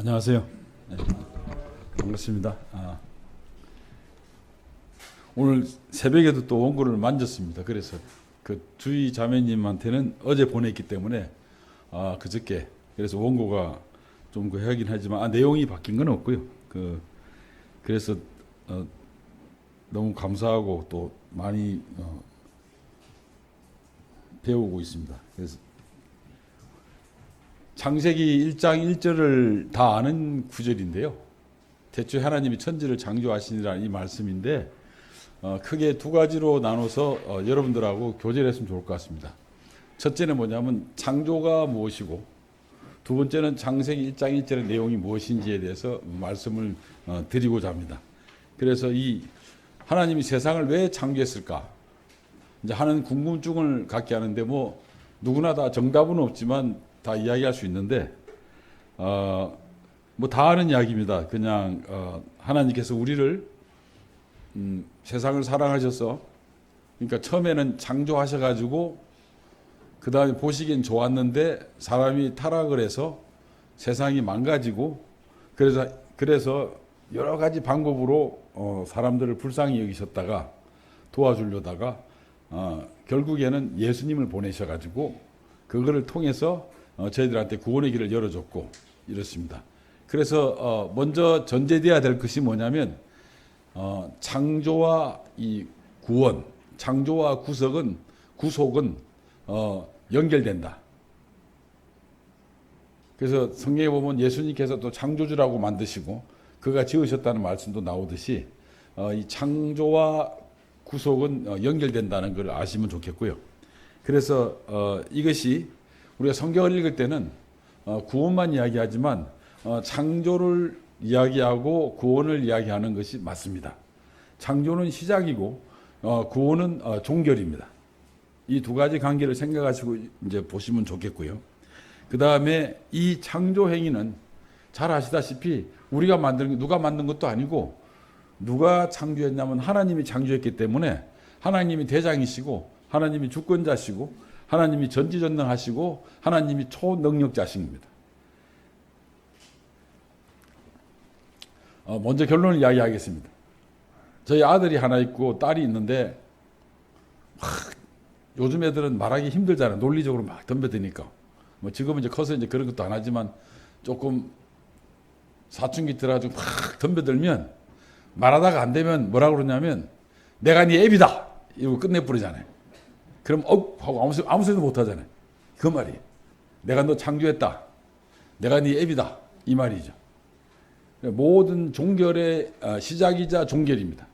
안녕하세요. 네, 반갑습니다. 오늘 새벽에도 또 원고를 만졌습니다. 그래서 그 주희 자매님한테는 어제 보냈기 때문에 그저께 그래서 원고가 좀 하긴 하지만 내용이 바뀐 건 없고요. 그래서 너무 감사하고 또 많이 배우고 있습니다. 그래서 창세기 1장 1절을 다 아는 구절인데요. 대초에 하나님이 천지를 창조하시니라는 이 말씀인데 크게 두 가지로 나눠서 여러분들하고 교제를 했으면 좋을 것 같습니다. 첫째는 뭐냐면 창조가 무엇이고, 두 번째는 창세기 1장 1절의 내용이 무엇인지에 대해서 말씀을 드리고자 합니다. 그래서 이 하나님이 세상을 왜 창조했을까 이제 하는 궁금증을 갖게 하는데, 뭐 누구나 다 정답은 없지만 다 이야기할 수 있는데 뭐 다 아는 이야기입니다. 그냥 하나님께서 우리를 세상을 사랑하셔서, 그러니까 처음에는 창조하셔가지고 그 다음에 보시기엔 좋았는데 사람이 타락을 해서 세상이 망가지고, 그래서 여러 가지 방법으로 사람들을 불쌍히 여기셨다가 도와주려다가 결국에는 예수님을 보내셔가지고 그거를 통해서 저희들한테 구원의 길을 열어줬고 이렇습니다. 그래서 먼저 전제돼야 될 것이 뭐냐면 창조와 이 구원, 창조와 구속은 연결된다. 그래서 성경에 보면 예수님께서 또 창조주라고 만드시고 그가 지으셨다는 말씀도 나오듯이 이 창조와 구속은 연결된다는 걸 아시면 좋겠고요. 그래서 이것이 우리가 성경을 읽을 때는 구원만 이야기하지만 창조를 이야기하고 구원을 이야기하는 것이 맞습니다. 창조는 시작이고 구원은 종결입니다. 이 두 가지 관계를 생각하시고 이제 보시면 좋겠고요. 그 다음에 이 창조 행위는 잘 아시다시피 우리가 누가 만든 것도 아니고, 누가 창조했냐면 하나님이 창조했기 때문에 하나님이 대장이시고 하나님이 주권자시고 하나님이 전지전능하시고 하나님이 초능력자십니다. 먼저 결론을 이야기하겠습니다. 저희 아들이 하나 있고 딸이 있는데 요즘 애들은 말하기 힘들잖아요. 논리적으로 막 덤벼드니까. 뭐 지금은 이제 커서 이제 그런 것도 안 하지만 조금 사춘기 들어가지고 막 덤벼들면 말하다가 안 되면 뭐라고 그러냐면 내가 네 애비다 이러고 끝내버리잖아요. 그럼 하고 아무 소리도 못 하잖아요. 그 말이 내가 너 창조했다, 내가 네 애비다 이 말이죠. 모든 종결의 시작이자 종결입니다.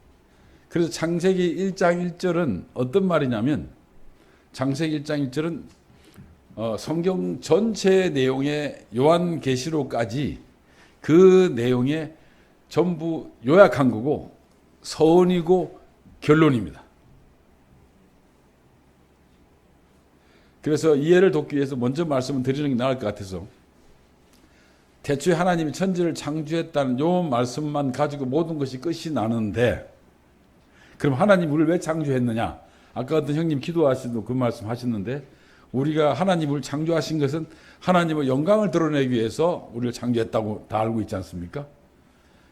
그래서 창세기 1장 1절은 어떤 말이냐면, 창세기 1장 1절은 성경 전체 내용의 요한계시록까지 그 내용에 전부 요약한 거고 서론이고 결론입니다. 그래서 이해를 돕기 위해서 먼저 말씀을 드리는 게 나을 것 같아서, 대초에 하나님이 천지를 창조했다는 요 말씀만 가지고 모든 것이 끝이 나는데, 그럼 하나님 우리를 왜 창조했느냐? 아까 어떤 형님 기도하시도 그 말씀 하셨는데, 우리가 하나님을 창조하신 것은 하나님의 영광을 드러내기 위해서 우리를 창조했다고 다 알고 있지 않습니까?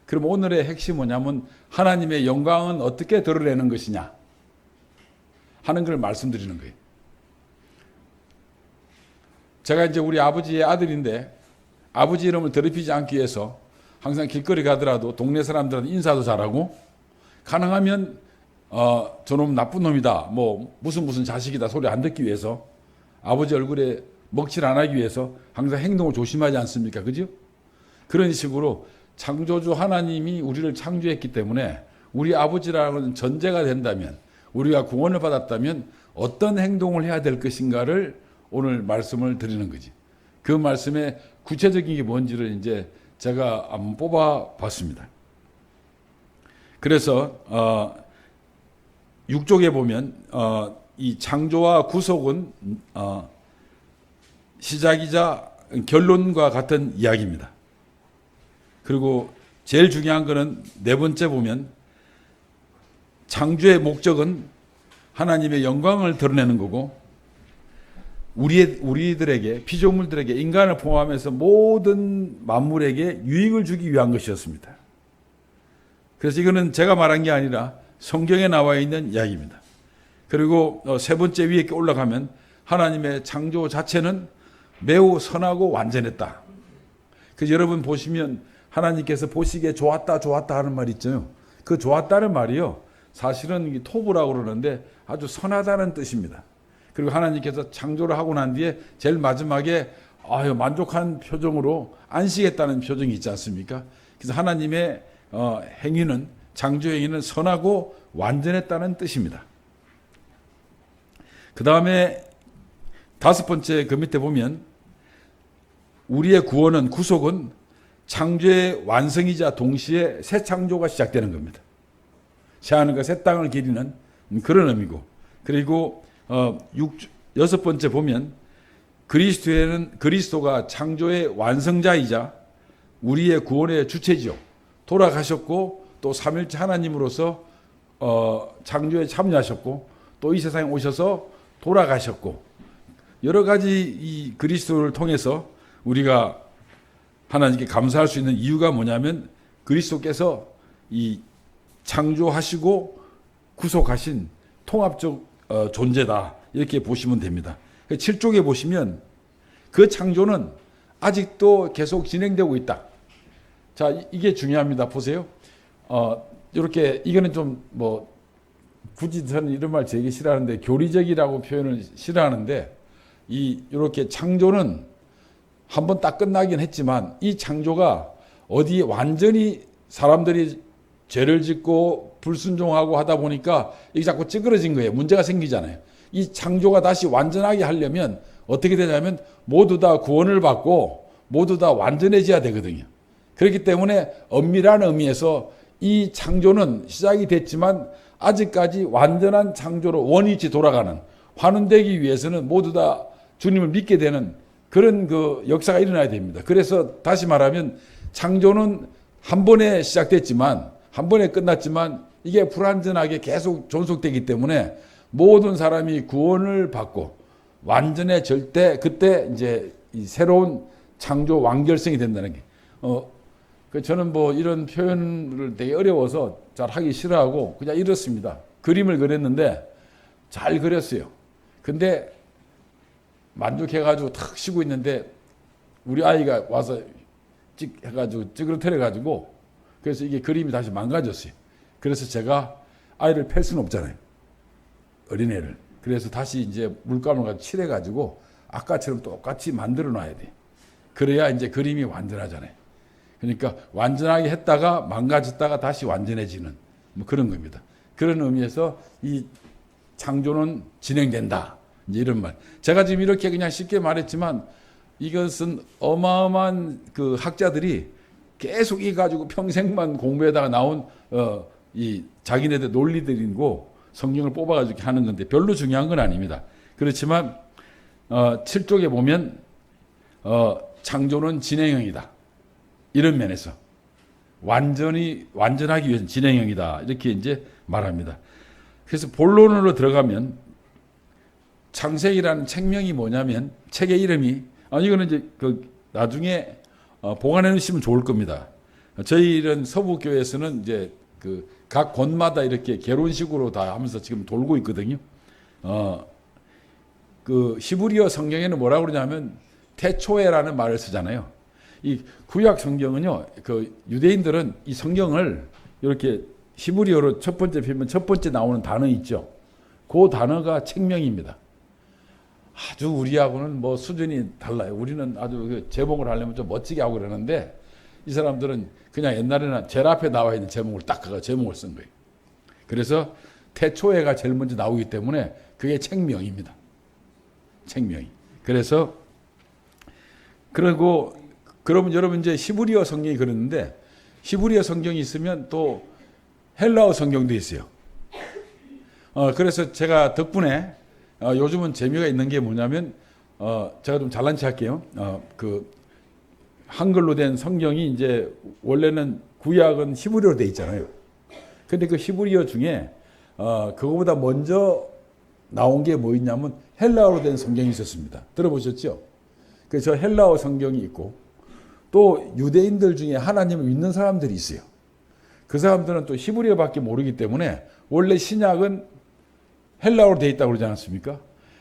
그럼 오늘의 핵심이 뭐냐면 하나님의 영광은 어떻게 드러내는 것이냐 하는 걸 말씀드리는 거예요. 제가 이제 우리 아버지의 아들인데 아버지 이름을 더럽히지 않기 위해서 항상 길거리 가더라도 동네 사람들한테 인사도 잘하고, 가능하면 저놈 나쁜 놈이다, 뭐 무슨 자식이다 소리 안 듣기 위해서, 아버지 얼굴에 먹칠 안 하기 위해서 항상 행동을 조심하지 않습니까? 그죠? 그런 식으로 창조주 하나님이 우리를 창조했기 때문에 우리 아버지라는 전제가 된다면, 우리가 구원을 받았다면 어떤 행동을 해야 될 것인가를 오늘 말씀을 드리는 거지. 그 말씀의 구체적인 게 뭔지를 이제 제가 한번 뽑아 봤습니다. 그래서 6쪽에 보면 이 창조와 구속은 시작이자 결론과 같은 이야기입니다. 그리고 제일 중요한 거는 네 번째 보면 창조의 목적은 하나님의 영광을 드러내는 거고, 우리들에게, 피조물들에게, 인간을 포함해서 모든 만물에게 유익을 주기 위한 것이었습니다. 그래서 이거는 제가 말한 게 아니라 성경에 나와 있는 이야기입니다. 그리고 세 번째 위에 올라가면 하나님의 창조 자체는 매우 선하고 완전했다. 그래서 여러분 보시면 하나님께서 보시기에 좋았다 좋았다 하는 말 있잖아요. 그 좋았다는 말이요, 사실은 토부라고 그러는데 아주 선하다는 뜻입니다. 그리고 하나님께서 창조를 하고 난 뒤에 제일 마지막에 만족한 표정으로 안식했다는 표정이 있지 않습니까? 그래서 하나님의 행위는, 창조 행위는 선하고 완전했다는 뜻입니다. 그 다음에 다섯 번째 그 밑에 보면 우리의 구원은, 구속은 창조의 완성이자 동시에 새 창조가 시작되는 겁니다. 새 하늘과 새 땅을 기리는 그런 의미고, 그리고 여섯 번째 보면 그리스도가 창조의 완성자이자 우리의 구원의 주체지요. 돌아가셨고 또 삼일째 하나님으로서 창조에 참여하셨고 또 이 세상에 오셔서 돌아가셨고, 여러 가지 이 그리스도를 통해서 우리가 하나님께 감사할 수 있는 이유가 뭐냐면 그리스도께서 이 창조하시고 구속하신 통합적 존재다, 이렇게 보시면 됩니다. 7쪽에 보시면 그 창조는 아직도 계속 진행되고 있다. 자, 이게 중요합니다. 보세요. 이렇게 이거는 좀 굳이 저는 이런 말 되게 싫어하는데, 교리적이라고 표현을 싫어하는데, 이렇게 창조는 한번 딱 끝나긴 했지만 이 창조가 어디 완전히 사람들이 죄를 짓고 불순종하고 하다 보니까 이게 자꾸 찌그러진 거예요. 문제가 생기잖아요. 이 창조가 다시 완전하게 하려면 어떻게 되냐면 모두 다 구원을 받고 모두 다 완전해져야 되거든요. 그렇기 때문에 엄밀한 의미에서 이 창조는 시작이 됐지만 아직까지 완전한 창조로 원위치 돌아가는, 환원되기 위해서는 모두 다 주님을 믿게 되는 그런 그 역사가 일어나야 됩니다. 그래서 다시 말하면 창조는 한 번에 시작됐지만, 한 번에 끝났지만 이게 불완전하게 계속 존속되기 때문에 모든 사람이 구원을 받고 완전해질 때, 그때 이제 이 새로운 창조 완결성이 된다는 게, 저는 이런 표현을 되게 어려워서 잘 하기 싫어하고 그냥 이렇습니다. 그림을 그렸는데 잘 그렸어요. 근데 만족해가지고 탁 쉬고 있는데 우리 아이가 와서 해가지고 찌그러뜨려가지고, 그래서 이게 그림이 다시 망가졌어요. 그래서 제가 아이를 팰 수는 없잖아요, 어린애를. 그래서 다시 이제 물감을 가지고 칠해가지고 아까처럼 똑같이 만들어 놔야 돼. 그래야 이제 그림이 완전하잖아요. 그러니까 완전하게 했다가 망가졌다가 다시 완전해지는 그런 겁니다. 그런 의미에서 이 창조는 진행된다, 이제 이런 말. 제가 지금 이렇게 그냥 쉽게 말했지만 이것은 어마어마한 그 학자들이 계속 이 가지고 평생만 공부에다가 나온 이 자기네들 논리들이고 성경을 뽑아가지고 하는 건데 별로 중요한 건 아닙니다. 그렇지만 7쪽에 보면 창조는 진행형이다, 이런 면에서 완전하기 위해서는 진행형이다, 이렇게 이제 말합니다. 그래서 본론으로 들어가면 창세기라는 책명이 뭐냐면, 책의 이름이, 이거는 이제 나중에 보관해 놓으시면 좋을 겁니다. 저희 이런 서부교회에서는 이제 각 권마다 이렇게 개론식으로 다 하면서 지금 돌고 있거든요. 그 히브리어 성경에는 뭐라고 그러냐면 태초에라는 말을 쓰잖아요. 이 구약 성경은요, 유대인들은 이 성경을 이렇게 히브리어로 첫 번째 피면 첫 번째 나오는 단어 있죠. 그 단어가 책명입니다. 아주 우리하고는 수준이 달라요. 우리는 아주 제목을 하려면 좀 멋지게 하고 그러는데 이 사람들은 그냥 옛날에는 제일 앞에 나와 있는 제목을 딱 제목을 쓴 거예요. 그래서 태초에가 제일 먼저 나오기 때문에 그게 책명입니다. 책명이. 그래서 그러면 여러분 이제 히브리어 성경이 그러는데, 히브리어 성경이 있으면 또 헬라어 성경도 있어요. 그래서 제가 덕분에 요즘은 재미가 있는 게 뭐냐면, 제가 좀 잘난 체 할게요. 한글로 된 성경이 이제 원래는 구약은 히브리어로 돼 있잖아요. 근데 그 히브리어 중에 그거보다 먼저 나온 게 뭐 있냐면 헬라어로 된 성경이 있었습니다. 들어보셨죠? 그래서 헬라어 성경이 있고 또 유대인들 중에 하나님을 믿는 사람들이 있어요. 그 사람들은 또 히브리어밖에 모르기 때문에 원래 신약은 헬라어로 되어 있다고 그러지 않았습니까?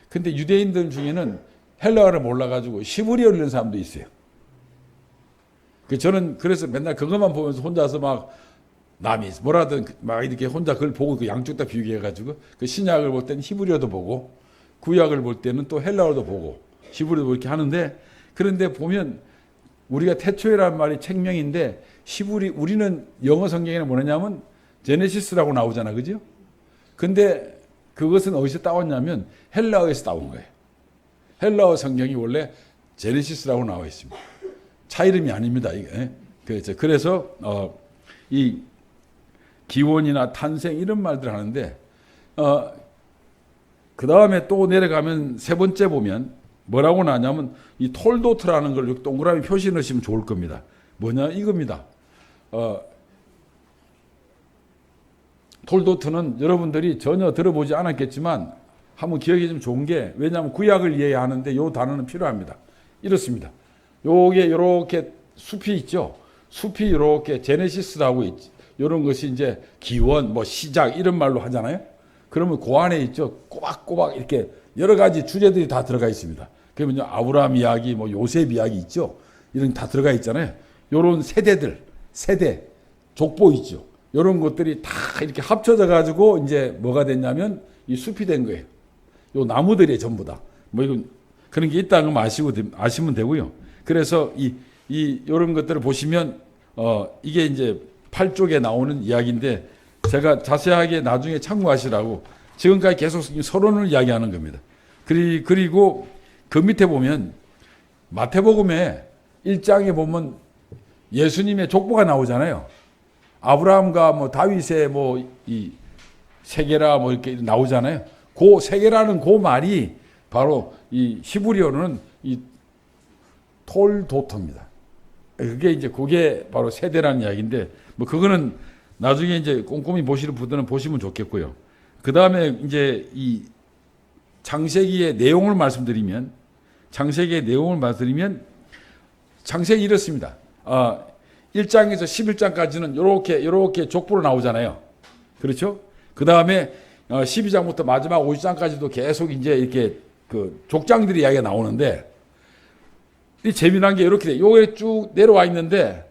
근데 유대인들 중에는 헬라어를 몰라가지고 히브리어를 읽는 사람도 있어요. 저는 그래서 맨날 그것만 보면서 혼자서 막 남이 뭐라든 막 이렇게 혼자 그걸 보고 그 양쪽 다 비교해가지고 그 신약을 볼 때는 히브리어도 보고 구약을 볼 때는 또 헬라어도 보고 히브리어도 보고 이렇게 하는데 그런데 보면 우리가 태초에란 말이 책명인데 우리는 영어 성경에는 뭐냐면 제네시스라고 나오잖아, 그죠? 근데 그것은 어디서 따왔냐면 헬라어에서 따온 거예요. 헬라어 성경이 원래 제네시스라고 나와 있습니다. 차 이름이 아닙니다. 이게. 그래서 이 기원이나 탄생 이런 말들 하는데 그 다음에 또 내려가면 세 번째 보면 뭐라고 나냐면 이 톨도트라는 걸 동그라미 표시 넣으시면 좋을 겁니다. 뭐냐 이겁니다. 톨도트는 여러분들이 전혀 들어보지 않았겠지만 한번 기억해 주면 좋은 게 왜냐하면 구약을 이해해야 하는데 이 단어는 필요합니다. 이렇습니다. 요게 이렇게 숲이 있죠. 숲이 이렇게 제네시스라고 있지. 이런 것이 이제 기원, 뭐 시작 이런 말로 하잖아요. 그러면 그 안에 있죠. 꼬박꼬박 이렇게 여러 가지 주제들이 다 들어가 있습니다. 그러면 아브라함 이야기, 뭐 요셉 이야기 있죠. 이런 다 들어가 있잖아요. 이런 세대, 족보 있죠. 이런 것들이 다 이렇게 합쳐져 가지고 이제 뭐가 됐냐면 이 숲이 된 거예요. 요 나무들이 전부 다. 뭐 이건 그런 게 있다는 거 아시면 되고요. 그래서 이런 것들을 보시면 이게 이제 8쪽에 나오는 이야기인데 제가 자세하게 나중에 참고하시라고 지금까지 계속 서론을 이야기하는 겁니다. 그리고 그 밑에 보면 마태복음에 1장에 보면 예수님의 족보가 나오잖아요. 아브라함과 뭐 다윗의 뭐 이 세계라 뭐 이렇게 나오잖아요. 그 세계라는 그 말이 바로 이 히브리어는 이 톨도트입니다. 그게 바로 세대라는 이야기인데 뭐 그거는 나중에 이제 꼼꼼히 보시는 분들은 보시면 좋겠고요. 그 다음에 이제 이 창세기의 내용을 말씀드리면 창세기 이렇습니다. 1장에서 11장까지는 이렇게 족보로 나오잖아요. 그렇죠? 그 다음에 12장부터 마지막 50장까지도 계속 이제 이렇게 그 족장들의 이야기가 나오는데 이 재미난 게 이렇게 돼. 요게 쭉 내려와 있는데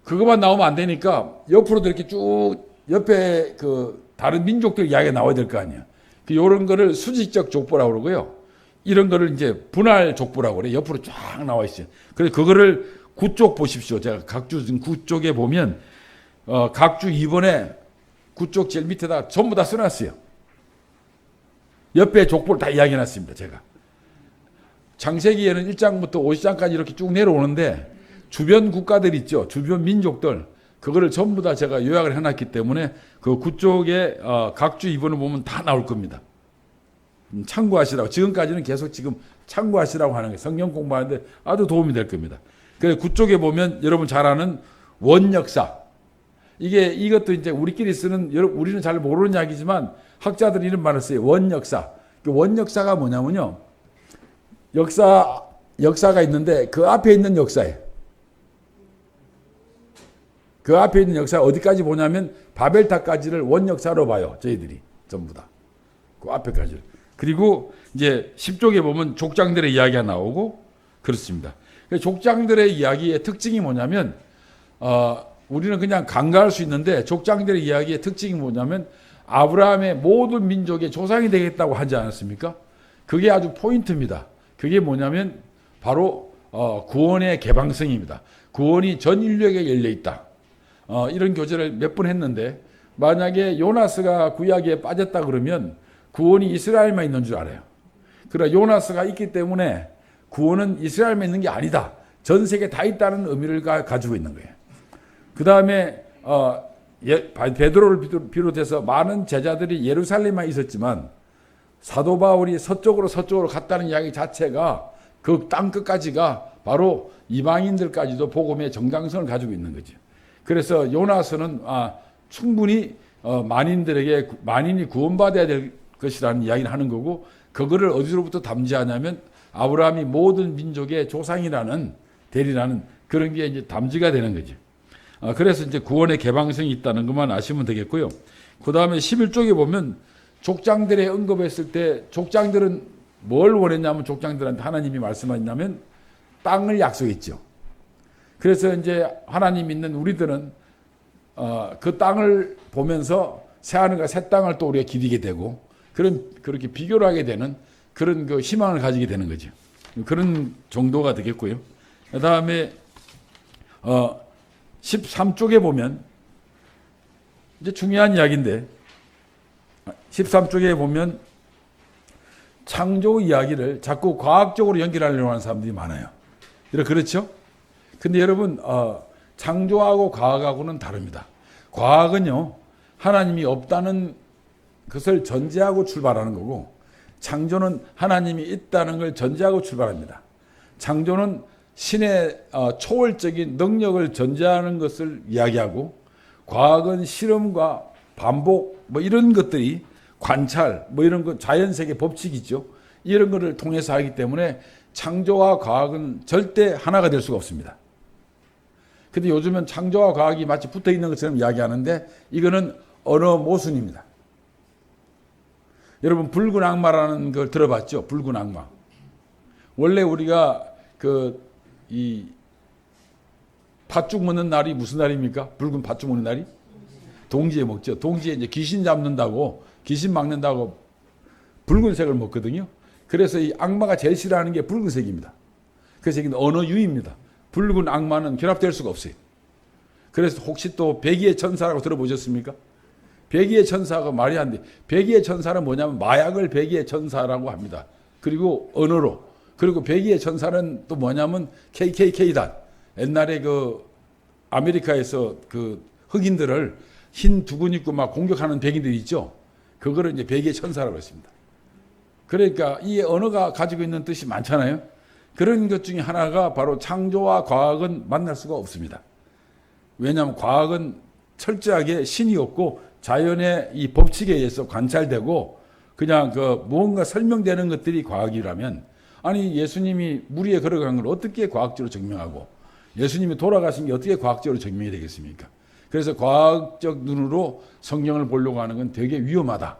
그것만 나오면 안 되니까 옆으로도 이렇게 쭉 옆에 그 다른 민족들 이야기가 나와야 될 거 아니야. 이런 거를 수직적 족보라고 그러고요. 이런 거를 이제 분할 족보라고 그래. 옆으로 쫙 나와 있어요. 그래서 그거를 9쪽 보십시오. 제가 각주 9쪽에 보면 각주 2번에 9쪽 제일 밑에다 전부 다 써놨어요. 옆에 족보를 다 이야기해놨습니다. 제가. 창세기에는 1장부터 50장까지 이렇게 쭉 내려오는데 주변 국가들 있죠. 주변 민족들. 그거를 전부 다 제가 요약을 해놨기 때문에 그 9쪽에 각주 2번을 보면 다 나올 겁니다. 참고하시라고. 지금까지는 계속 지금 참고하시라고 하는 게 성경 공부하는데 아주 도움이 될 겁니다. 그래서 9쪽에 보면 여러분 잘 아는 원역사. 이것도 이제 우리끼리 쓰는, 우리는 잘 모르는 이야기지만 학자들이 이런 말을 써요. 원역사. 원역사가 뭐냐면요. 역사가 있는데 그 앞에 있는 역사예요. 그 앞에 있는 역사 어디까지 보냐면 바벨탑까지를 원역사로 봐요. 저희들이 전부 다. 그 앞에까지를. 그리고 이제 10쪽에 보면 족장들의 이야기가 나오고 그렇습니다. 족장들의 이야기의 특징이 뭐냐면 우리는 그냥 간과할 수 있는데 족장들의 이야기의 특징이 뭐냐면 아브라함의 모든 민족의 조상이 되겠다고 하지 않았습니까? 그게 아주 포인트입니다. 그게 뭐냐면 바로 구원의 개방성입니다. 구원이 전 인류에게 열려 있다. 이런 교제를 몇 번 했는데 만약에 요나스가 구약에 빠졌다 그러면 구원이 이스라엘만 있는 줄 알아요. 그러나 요나스가 있기 때문에 구원은 이스라엘만 있는 게 아니다. 전 세계 다 있다는 의미를 가지고 있는 거예요. 그 다음에 베드로를 비롯해서 많은 제자들이 예루살렘에 있었지만 사도 바울이 서쪽으로 갔다는 이야기 자체가 그 땅 끝까지가 바로 이방인들까지도 복음의 정당성을 가지고 있는 거죠. 그래서 요나서는 충분히 만인이 구원받아야 될 것이라는 이야기를 하는 거고 그거를 어디로부터 담지하냐면 아브라함이 모든 민족의 조상이라는 대리라는 그런 게 이제 담지가 되는 거죠. 그래서 이제 구원의 개방성이 있다는 것만 아시면 되겠고요. 그 다음에 11쪽에 보면 족장들의 언급했을 때 족장들은 뭘 원했냐면 족장들한테 하나님이 말씀하셨냐면 땅을 약속했죠. 그래서 이제 하나님 믿는 우리들은 그 땅을 보면서 새하늘과 새 땅을 또 우리가 기리게 되고 그렇게 비교를 하게 되는 그런 그 희망을 가지게 되는 거죠. 그런 정도가 되겠고요. 그 다음에 13쪽에 보면 이제 중요한 이야기인데 13쪽에 보면 창조 이야기를 자꾸 과학적으로 연결하려고 하는 사람들이 많아요. 그렇죠? 근데 여러분 창조하고 과학하고는 다릅니다. 과학은요 하나님이 없다는 것을 전제하고 출발하는 거고 창조는 하나님이 있다는 걸 전제하고 출발합니다. 창조는 신의 초월적인 능력을 전제하는 것을 이야기하고 과학은 실험과 반복 뭐 이런 것들이 관찰 뭐 이런 거 자연세계 법칙이죠. 이런 거를 통해서 하기 때문에 창조와 과학은 절대 하나가 될 수가 없습니다. 근데 요즘은 창조와 과학이 마치 붙어 있는 것처럼 이야기하는데 이거는 언어 모순입니다. 여러분 붉은 악마라는 걸 들어봤죠? 붉은 악마. 원래 우리가 이 팥죽 먹는 날이 무슨 날입니까? 붉은 팥죽 먹는 날이? 동지에 먹죠. 동지에 이제 귀신 잡는다고, 귀신 막는다고 붉은색을 먹거든요. 그래서 이 악마가 제일 싫어하는 게 붉은색입니다. 그래서 이게 언어유입니다. 붉은 악마는 결합될 수가 없어요. 그래서 혹시 또 백의의 천사라고 들어보셨습니까? 백의의 천사가 말이 안 돼. 백의의 천사는 뭐냐면 마약을 백의의 천사라고 합니다. 그리고 언어로. 그리고 백의의 천사는 또 뭐냐면 KKK단. 옛날에 아메리카에서 흑인들을 흰 두근 입고 막 공격하는 백인들이 있죠. 그거를 이제 백의의 천사라고 했습니다. 그러니까 이 언어가 가지고 있는 뜻이 많잖아요. 그런 것 중에 하나가 바로 창조와 과학은 만날 수가 없습니다. 왜냐하면 과학은 철저하게 신이 없고 자연의 이 법칙에 의해서 관찰되고 그냥 무언가 설명되는 것들이 과학이라면 아니 예수님이 물 위에 걸어간 걸 어떻게 과학적으로 증명하고 예수님이 돌아가신 게 어떻게 과학적으로 증명이 되겠습니까? 그래서 과학적 눈으로 성경을 보려고 하는 건 되게 위험하다.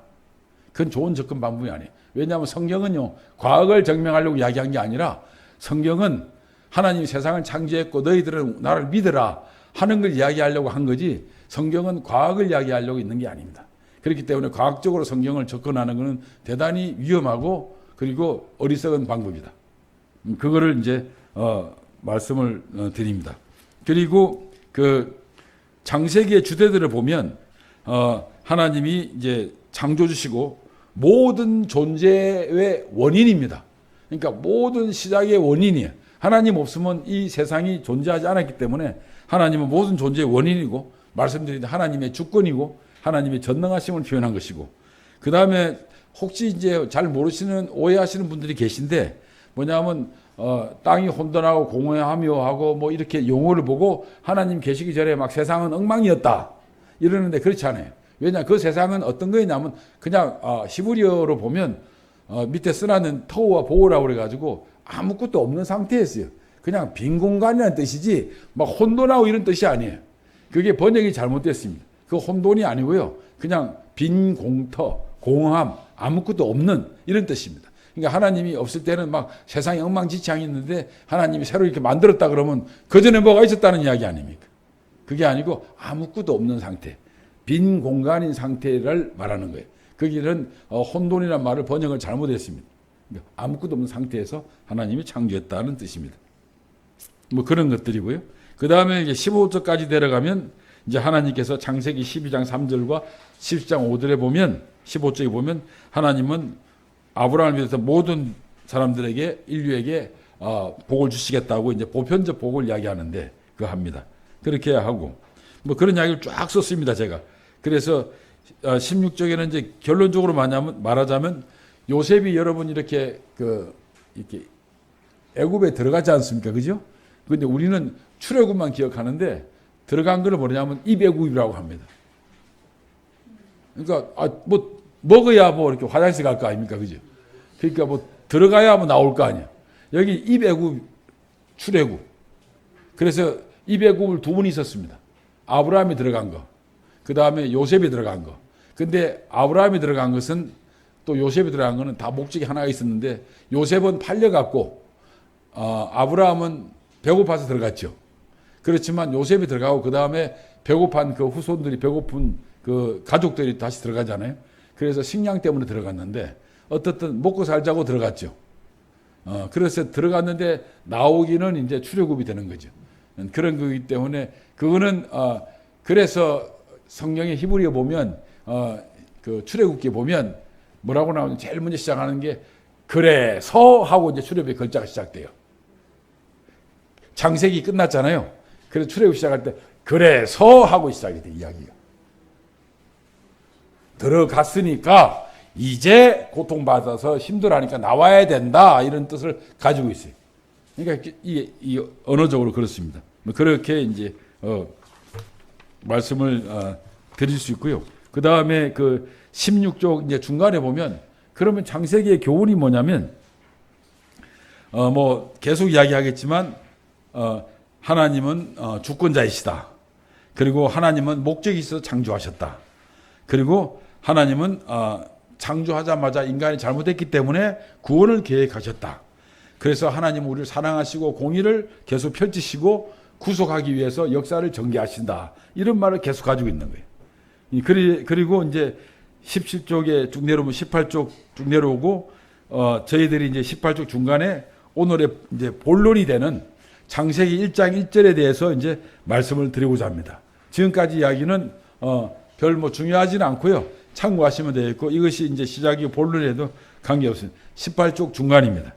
그건 좋은 접근 방법이 아니에요. 왜냐하면 성경은요 과학을 증명하려고 이야기한 게 아니라 성경은 하나님이 세상을 창조했고 너희들은 나를 믿으라 하는 걸 이야기하려고 한 거지 성경은 과학을 이야기하려고 있는 게 아닙니다. 그렇기 때문에 과학적으로 성경을 접근하는 것은 대단히 위험하고 그리고 어리석은 방법이다. 그거를 이제 말씀을 드립니다. 그리고 창세기의 주제들을 보면 하나님이 이제 창조주시고 모든 존재의 원인입니다. 그러니까 모든 시작의 원인이에요. 하나님 없으면 이 세상이 존재하지 않았기 때문에 하나님은 모든 존재의 원인이고 말씀드린 하나님의 주권이고 하나님의 전능하심을 표현한 것이고 그 다음에 혹시 이제 잘 모르시는 오해하시는 분들이 계신데 뭐냐면 땅이 혼돈하고 공허하며 하고 뭐 이렇게 용어를 보고 하나님 계시기 전에 막 세상은 엉망이었다 이러는데 그렇지 않아요. 왜냐 그 세상은 어떤 거였냐면 그냥 히브리어로 보면 밑에 써놨는 터우와 보우라고 그래가지고 아무것도 없는 상태였어요. 그냥 빈 공간이라는 뜻이지 막 혼돈하고 이런 뜻이 아니에요. 그게 번역이 잘못됐습니다. 그 혼돈이 아니고요. 그냥 빈 공터, 공허함, 아무것도 없는 이런 뜻입니다. 그러니까 하나님이 없을 때는 막 세상이 엉망진창이었는데 하나님이 새로 이렇게 만들었다 그러면 그전에 뭐가 있었다는 이야기 아닙니까? 그게 아니고 아무것도 없는 상태, 빈 공간인 상태를 말하는 거예요. 거기는 혼돈이라는 말을 번역을 잘못했습니다. 그러니까 아무것도 없는 상태에서 하나님이 창조했다는 뜻입니다. 뭐 그런 것들이고요. 그 다음에 이제 15절까지 내려가면 이제 하나님께서 창세기 12장 3절과 17장 5절에 보면 15절에 보면 하나님은 아브라함을 비롯해서 모든 사람들에게 인류에게 복을 주시겠다고 이제 보편적 복을 이야기하는데 그거 합니다. 그렇게 하고 뭐 그런 이야기를 쫙 썼습니다 제가. 그래서 16쪽에는 이제 결론적으로 말하자면 요셉이 여러분 이렇게 이렇게 애굽에 들어가지 않습니까, 그죠? 근데 우리는 출애굽만 기억하는데 들어간 거를 뭐냐면 입애굽이라고 합니다. 그러니까 뭐 먹어야 뭐 이렇게 화장실 갈 거 아닙니까, 그죠? 그러니까 뭐 들어가야 뭐 나올 거 아니야. 여기 입애굽, 출애굽. 그래서 입애굽을 두 번 있었습니다. 아브라함이 들어간 거, 그 다음에 요셉이 들어간 거. 근데 아브라함이 들어간 것은 또 요셉이 들어간 거는 다 목적이 하나가 있었는데 요셉은 팔려갖고 아브라함은 배고파서 들어갔죠. 그렇지만 요셉이 들어가고 그 다음에 배고픈 그 후손들이 배고픈 그 가족들이 다시 들어가잖아요. 그래서 식량 때문에 들어갔는데 어떻든 먹고 살자고 들어갔죠. 그래서 들어갔는데 나오기는 이제 출애굽이 되는 거죠. 그런 거기 때문에 그거는 그래서 성경의 히브리어 보면 그 출애굽기 보면 뭐라고 나오냐 제일 먼저 시작하는 게 그래서 하고 이제 출애굽의 글자가 시작돼요. 창세기 끝났잖아요. 그래서 출애굽 시작할 때 그래서 하고 시작이 돼 이야기가. 들어갔으니까 이제 고통받아서 힘들어하니까 나와야 된다 이런 뜻을 가지고 있어요. 그러니까 이 언어적으로 그렇습니다. 그렇게 이제 말씀을 드릴 수 있고요. 그 다음에 그 16쪽 이제 중간에 보면 그러면 창세기의 교훈이 뭐냐면 뭐 계속 이야기하겠지만 하나님은 주권자이시다. 그리고 하나님은 목적이 있어서 창조하셨다. 그리고 하나님은 창조하자마자 인간이 잘못했기 때문에 구원을 계획하셨다. 그래서 하나님은 우리를 사랑하시고 공의를 계속 펼치시고 구속하기 위해서 역사를 전개하신다. 이런 말을 계속 가지고 있는 거예요. 그리고 이제 17쪽에 쭉 내려오면 18쪽 쭉 내려오고 저희들이 이제 18쪽 중간에 오늘의 이제 본론이 되는 창세기 1장 1절에 대해서 이제 말씀을 드리고자 합니다. 지금까지 이야기는 별 뭐 중요하지는 않고요. 참고하시면 되겠고 이것이 이제 시작이 본론에도 관계없습니다. 18쪽 중간입니다.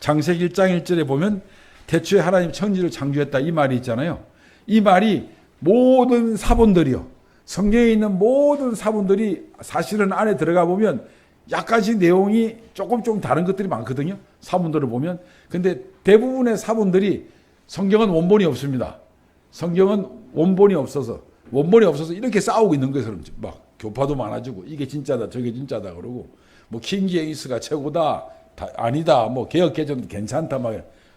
창세기 1장 1절에 보면 태초에 하나님 천지를 창조했다 이 말이 있잖아요. 이 말이 모든 사본들이요. 성경에 있는 모든 사본들이 사실은 안에 들어가 보면 약간씩 내용이 조금 다른 것들이 많거든요. 사본들을 보면. 근데 대부분의 사본들이 성경은 원본이 없습니다. 성경은 원본이 없어서 이렇게 싸우고 있는 것처럼 막 교파도 많아지고 이게 진짜다 저게 진짜다 그러고 뭐 킹제임스가 최고다 아니다 뭐 개혁개정도 괜찮다 막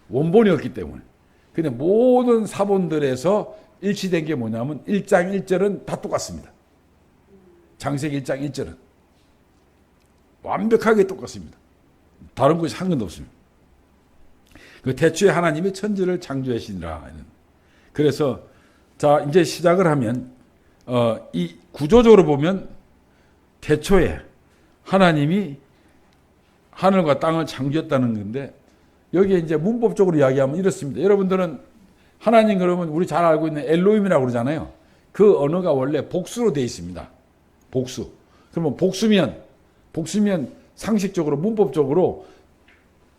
원본이 없기 때문에. 근데 모든 사본들에서 일치된 게 뭐냐면 1장 1절은 다 똑같습니다. 창세기 1장 1절은 완벽하게 똑같습니다. 다른 것이 한 건도 없습니다. 그 태초에 하나님이 천지를 창조하시니라. 그래서 자 이제 시작을 하면 이 구조적으로 보면 태초에 하나님이 하늘과 땅을 창조했다는 건데 여기에 이제 문법적으로 이야기하면 이렇습니다. 여러분들은 하나님 그러면 우리 잘 알고 있는 엘로힘이라고 그러잖아요. 그 언어가 원래 복수로 되어 있습니다. 복수. 그러면 복수면 상식적으로 문법적으로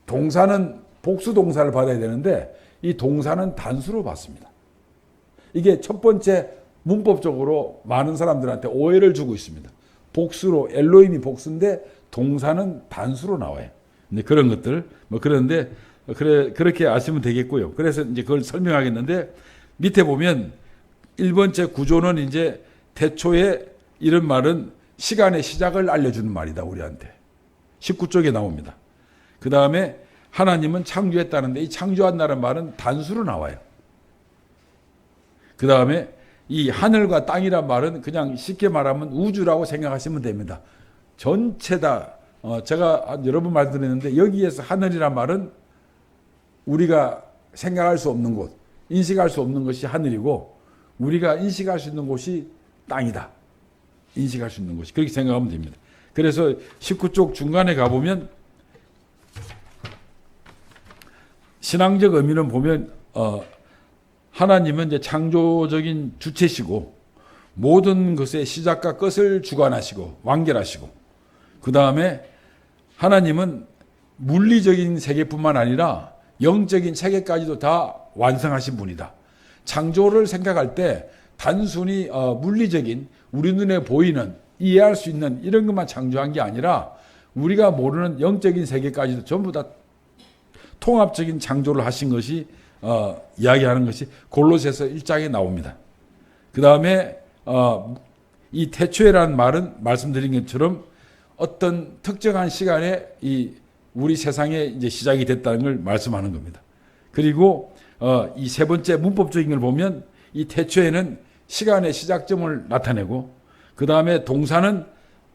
동사는 복수 동사를 받아야 되는데 이 동사는 단수로 받습니다. 이게 첫 번째 문법적으로 많은 사람들한테 오해를 주고 있습니다. 복수로 엘로힘이 복수인데 동사는 단수로 나와요. 근데 그런 것들 뭐 그런데 그렇게 아시면 되겠고요. 그래서 이제 그걸 설명하겠는데 밑에 보면 1번째 구조는 이제 태초에 이런 말은 시간의 시작을 알려주는 말이다 우리한테. 19쪽에 나옵니다. 그 다음에 하나님은 창조했다는데 이 창조한다는 말은 단수로 나와요. 그 다음에 이 하늘과 땅이란 말은 그냥 쉽게 말하면 우주라고 생각하시면 됩니다. 전체다. 제가 여러 번 말씀드렸는데 여기에서 하늘이란 말은 우리가 생각할 수 없는 곳, 인식할 수 없는 것이 하늘이고 우리가 인식할 수 있는 곳이 땅이다. 인식할 수 있는 곳이. 그렇게 생각하면 됩니다. 그래서 19쪽 중간에 가보면 신앙적 의미는 보면 하나님은 이제 창조적인 주체시고 모든 것의 시작과 끝을 주관하시고 완결하시고 그 다음에 하나님은 물리적인 세계뿐만 아니라 영적인 세계까지도 다 완성하신 분이다. 창조를 생각할 때 단순히 물리적인 우리 눈에 보이는 이해할 수 있는 이런 것만 창조한 게 아니라 우리가 모르는 영적인 세계까지도 전부 다 통합적인 창조를 하신 것이 이야기하는 것이 골로새서 1장에 나옵니다. 그 다음에 이 태초에라는 말은 말씀드린 것처럼 어떤 특정한 시간에 이 우리 세상에 이제 시작이 됐다는 걸 말씀하는 겁니다. 그리고 이 세 번째 문법적인 걸 보면 이 태초에는 시간의 시작점을 나타내고 그 다음에 동사는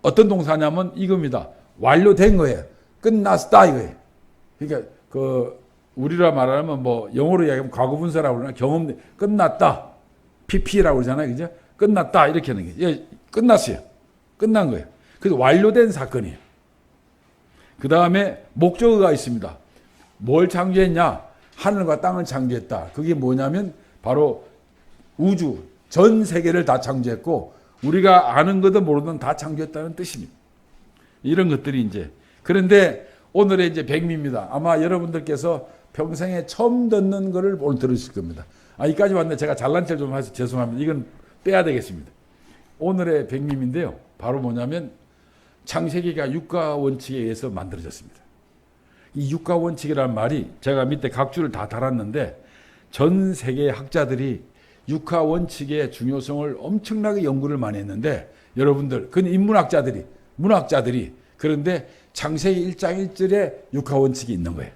어떤 동사냐면 이겁니다. 완료된 거예요. 끝났다 이거예요. 그러니까 우리라 말하면 뭐 영어로 이야기하면 과거분사라고 그러나 경험 끝났다. PP라고 그러잖아요. 그죠? 끝났다 이렇게 하는 게. 예, 끝났어요. 끝난 거예요. 그래서 완료된 사건이에요. 그 다음에 목적어가 있습니다. 뭘 창조했냐? 하늘과 땅을 창조했다. 그게 뭐냐면 바로 우주, 전 세계를 다 창조했고 우리가 아는 것도 모르는 다 창조했다는 뜻입니다. 이런 것들이 이제 그런데 오늘의 이제 백미입니다. 아마 여러분들께서 평생에 처음 듣는 거를 오늘 들으실 겁니다. 이까지 왔는데 제가 잘난 척 좀 해서 죄송합니다. 이건 빼야 되겠습니다. 오늘의 백미인데요. 바로 뭐냐면 창세기가 육가 원칙에 의해서 만들어졌습니다. 이 육가 원칙이라는 말이 제가 밑에 각주를 다 달았는데 전 세계 학자들이 육가 원칙의 중요성을 엄청나게 연구를 많이 했는데 여러분들, 그건 인문학자들이, 문학자들이 그런데 창세기 1장 1절에 육가 원칙이 있는 거예요.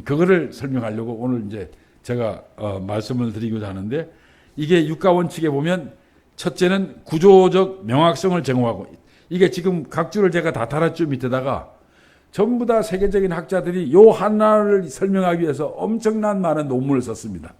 그거를 설명하려고 오늘 이제 제가 말씀을 드리고자 하는데 이게 육가 원칙에 보면 첫째는 구조적 명확성을 제공하고 이게 지금 각주를 제가 다 달았죠 밑에다가 전부 다 세계적인 학자들이 요 하나를 설명하기 위해서 엄청난 많은 논문을 썼습니다.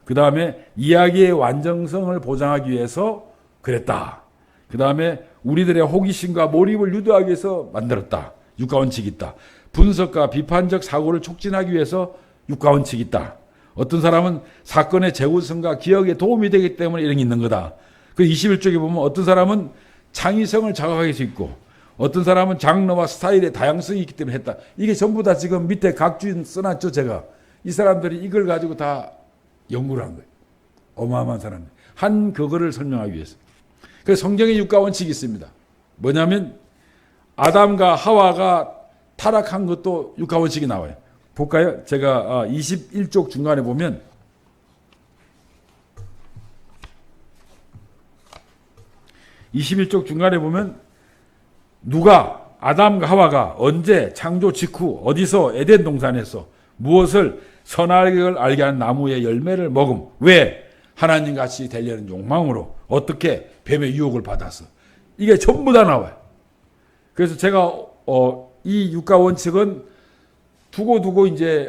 그 다음에 이야기의 완전성을 보장하기 위해서 그랬다. 그 다음에 우리들의 호기심과 몰입을 유도하기 위해서 만들었다. 육가 원칙이 있다. 분석과 비판적 사고를 촉진하기 위해서 육가 원칙이 있다. 어떤 사람은 사건의 재구성과 기억에 도움이 되기 때문에 이런 게 있는 거다. 그 21쪽에 보면 어떤 사람은 창의성을 자극할 수 있고 어떤 사람은 장르와 스타일의 다양성이 있기 때문에 했다. 이게 전부 다 지금 밑에 각주 써놨죠 제가. 이 사람들이 이걸 가지고 다 연구를 한 거예요. 어마어마한 사람들. 한 그거를 설명하기 위해서. 그래서 성경에 육가 원칙이 있습니다. 뭐냐면 아담과 하와가 타락한 것도 육가 원칙이 나와요. 볼까요? 제가 21쪽 중간에 보면 누가 아담과 하와가 언제 창조 직후 어디서 에덴 동산에서 무엇을 선악을 알게 하는 나무의 열매를 먹음. 왜? 하나님 같이 되려는 욕망으로 어떻게 뱀의 유혹을 받아서 이게 전부 다 나와요. 그래서 제가 이 육가 원칙은 두고 이제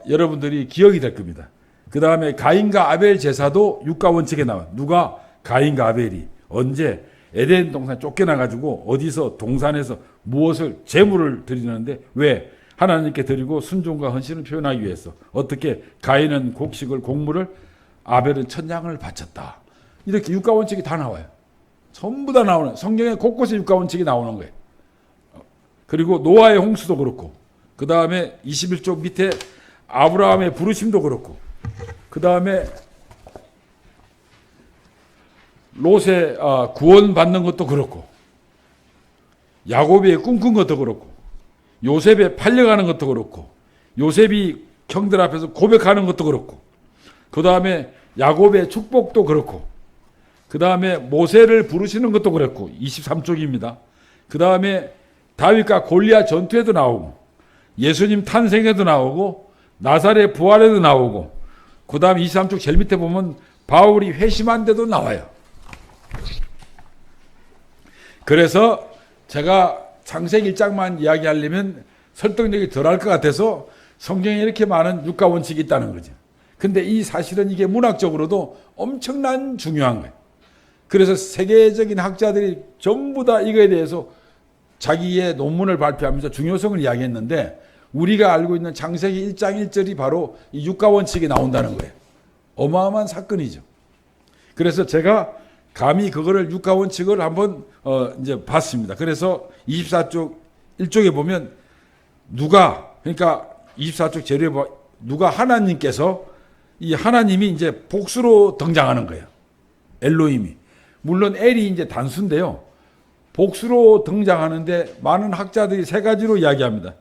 여러분들이 기억이 될 겁니다. 그 다음에 가인과 아벨 제사도 육가 원칙에 나와요. 누가 가인과 아벨이 언제 에덴 동산 쫓겨나가지고 어디서 동산에서 무엇을 제물을 드리는데 왜? 하나님께 드리고 순종과 헌신을 표현하기 위해서 어떻게 가인은 곡식을 곡물을 아벨은 천냥을 바쳤다. 이렇게 육가 원칙이 다 나와요. 전부 다 나오는 성경에 곳곳에 육가 원칙이 나오는 거예요. 그리고 노아의 홍수도 그렇고 그 다음에 21쪽 밑에 아브라함의 부르심도 그렇고 그 다음에 롯의 구원받는 것도 그렇고 야곱이 꿈꾼 것도 그렇고 요셉의 팔려가는 것도 그렇고 요셉이 형들 앞에서 고백하는 것도 그렇고 그 다음에 야곱의 축복도 그렇고 그 다음에 모세를 부르시는 것도 그렇고 23쪽입니다. 그 다음에 다윗과 골리앗 전투에도 나오고 예수님 탄생에도 나오고 나사렛 부활에도 나오고 그 다음 23쪽 제일 밑에 보면 바울이 회심한 데도 나와요. 그래서 제가 창세기 1장만 이야기하려면 설득력이 덜할 것 같아서 성경에 이렇게 많은 육가 원칙이 있다는 거죠. 근데 이 사실은 이게 문학적으로도 엄청난 중요한 거예요. 그래서 세계적인 학자들이 전부 다 이거에 대해서 자기의 논문을 발표하면서 중요성을 이야기했는데 우리가 알고 있는 창세기 1장 1절이 바로 이 육가 원칙이 나온다는 거예요. 어마어마한 사건이죠. 그래서 제가 감히 그거를 육가 원칙을 한번 이제 봤습니다. 그래서 24쪽 1쪽에 보면 누가 그러니까 24쪽 재료에 누가 하나님께서 이 하나님이 이제 복수로 등장하는 거예요. 엘로힘이. 물론 엘이 이제 단수인데요. 복수로 등장하는데 많은 학자들이 세 가지로 이야기합니다.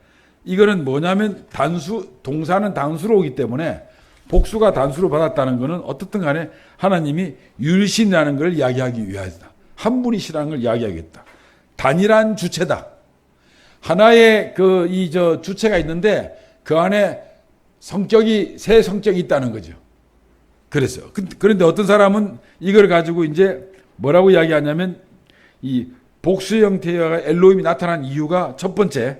이거는 뭐냐면 동사는 단수로 오기 때문에 복수가 단수로 받았다는 것은 어떻든 간에 하나님이 율신이라는 걸 이야기하기 위하다. 한 분이시라는 걸 이야기하겠다. 단일한 주체다. 하나의 주체가 있는데 그 안에 성격이 세 성격이 있다는 거죠. 그랬어요. 그런데 어떤 사람은 이걸 가지고 이제 뭐라고 이야기하냐면 이 복수 형태의 엘로힘이 나타난 이유가 첫 번째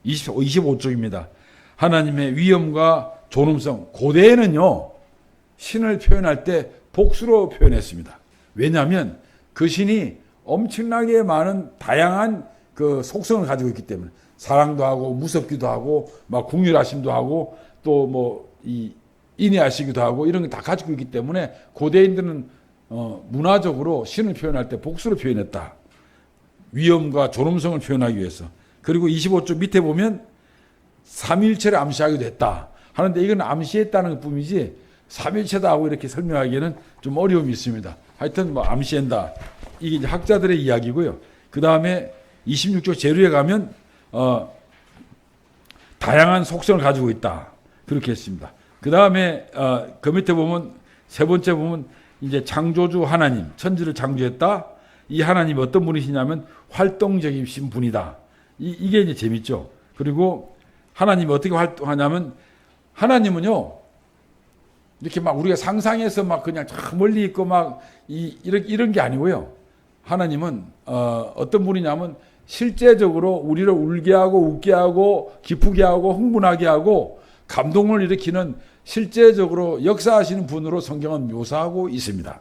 25쪽입니다. 하나님의 위엄과 존엄성. 고대에는요 신을 표현할 때 복수로 표현했습니다. 왜냐하면 그 신이 엄청나게 많은 다양한 그 속성을 가지고 있기 때문에 사랑도 하고 무섭기도 하고 막 궁휼하심도 하고 또 뭐 이 인내하시기도 하고 이런 거 다 가지고 있기 때문에 고대인들은 문화적으로 신을 표현할 때 복수로 표현했다. 위엄과 존엄성을 표현하기 위해서. 그리고 25쪽 밑에 보면 삼일체를 암시하기도 했다 하는데 이건 암시했다는 뿐이지 삼일체다 하고 이렇게 설명하기에는 좀 어려움이 있습니다. 하여튼 뭐 암시한다. 이게 이제 학자들의 이야기고요. 그 다음에 26쪽 제루에 가면 다양한 속성을 가지고 있다. 그렇게 했습니다. 그 다음에 그 밑에 보면 세 번째 보면 이제 창조주 하나님, 천지를 창조했다. 이 하나님이 어떤 분이시냐면 활동적이신 분이다. 이게 이제 재밌죠. 그리고 하나님이 어떻게 활동하냐면 하나님은요 이렇게 막 우리가 상상해서 막 그냥 저 멀리 있고 막 이런 게 아니고요. 하나님은 어떤 분이냐면 실제적으로 우리를 울게 하고 웃게 하고 기쁘게 하고 흥분하게 하고 감동을 일으키는 실제적으로 역사하시는 분으로 성경은 묘사하고 있습니다.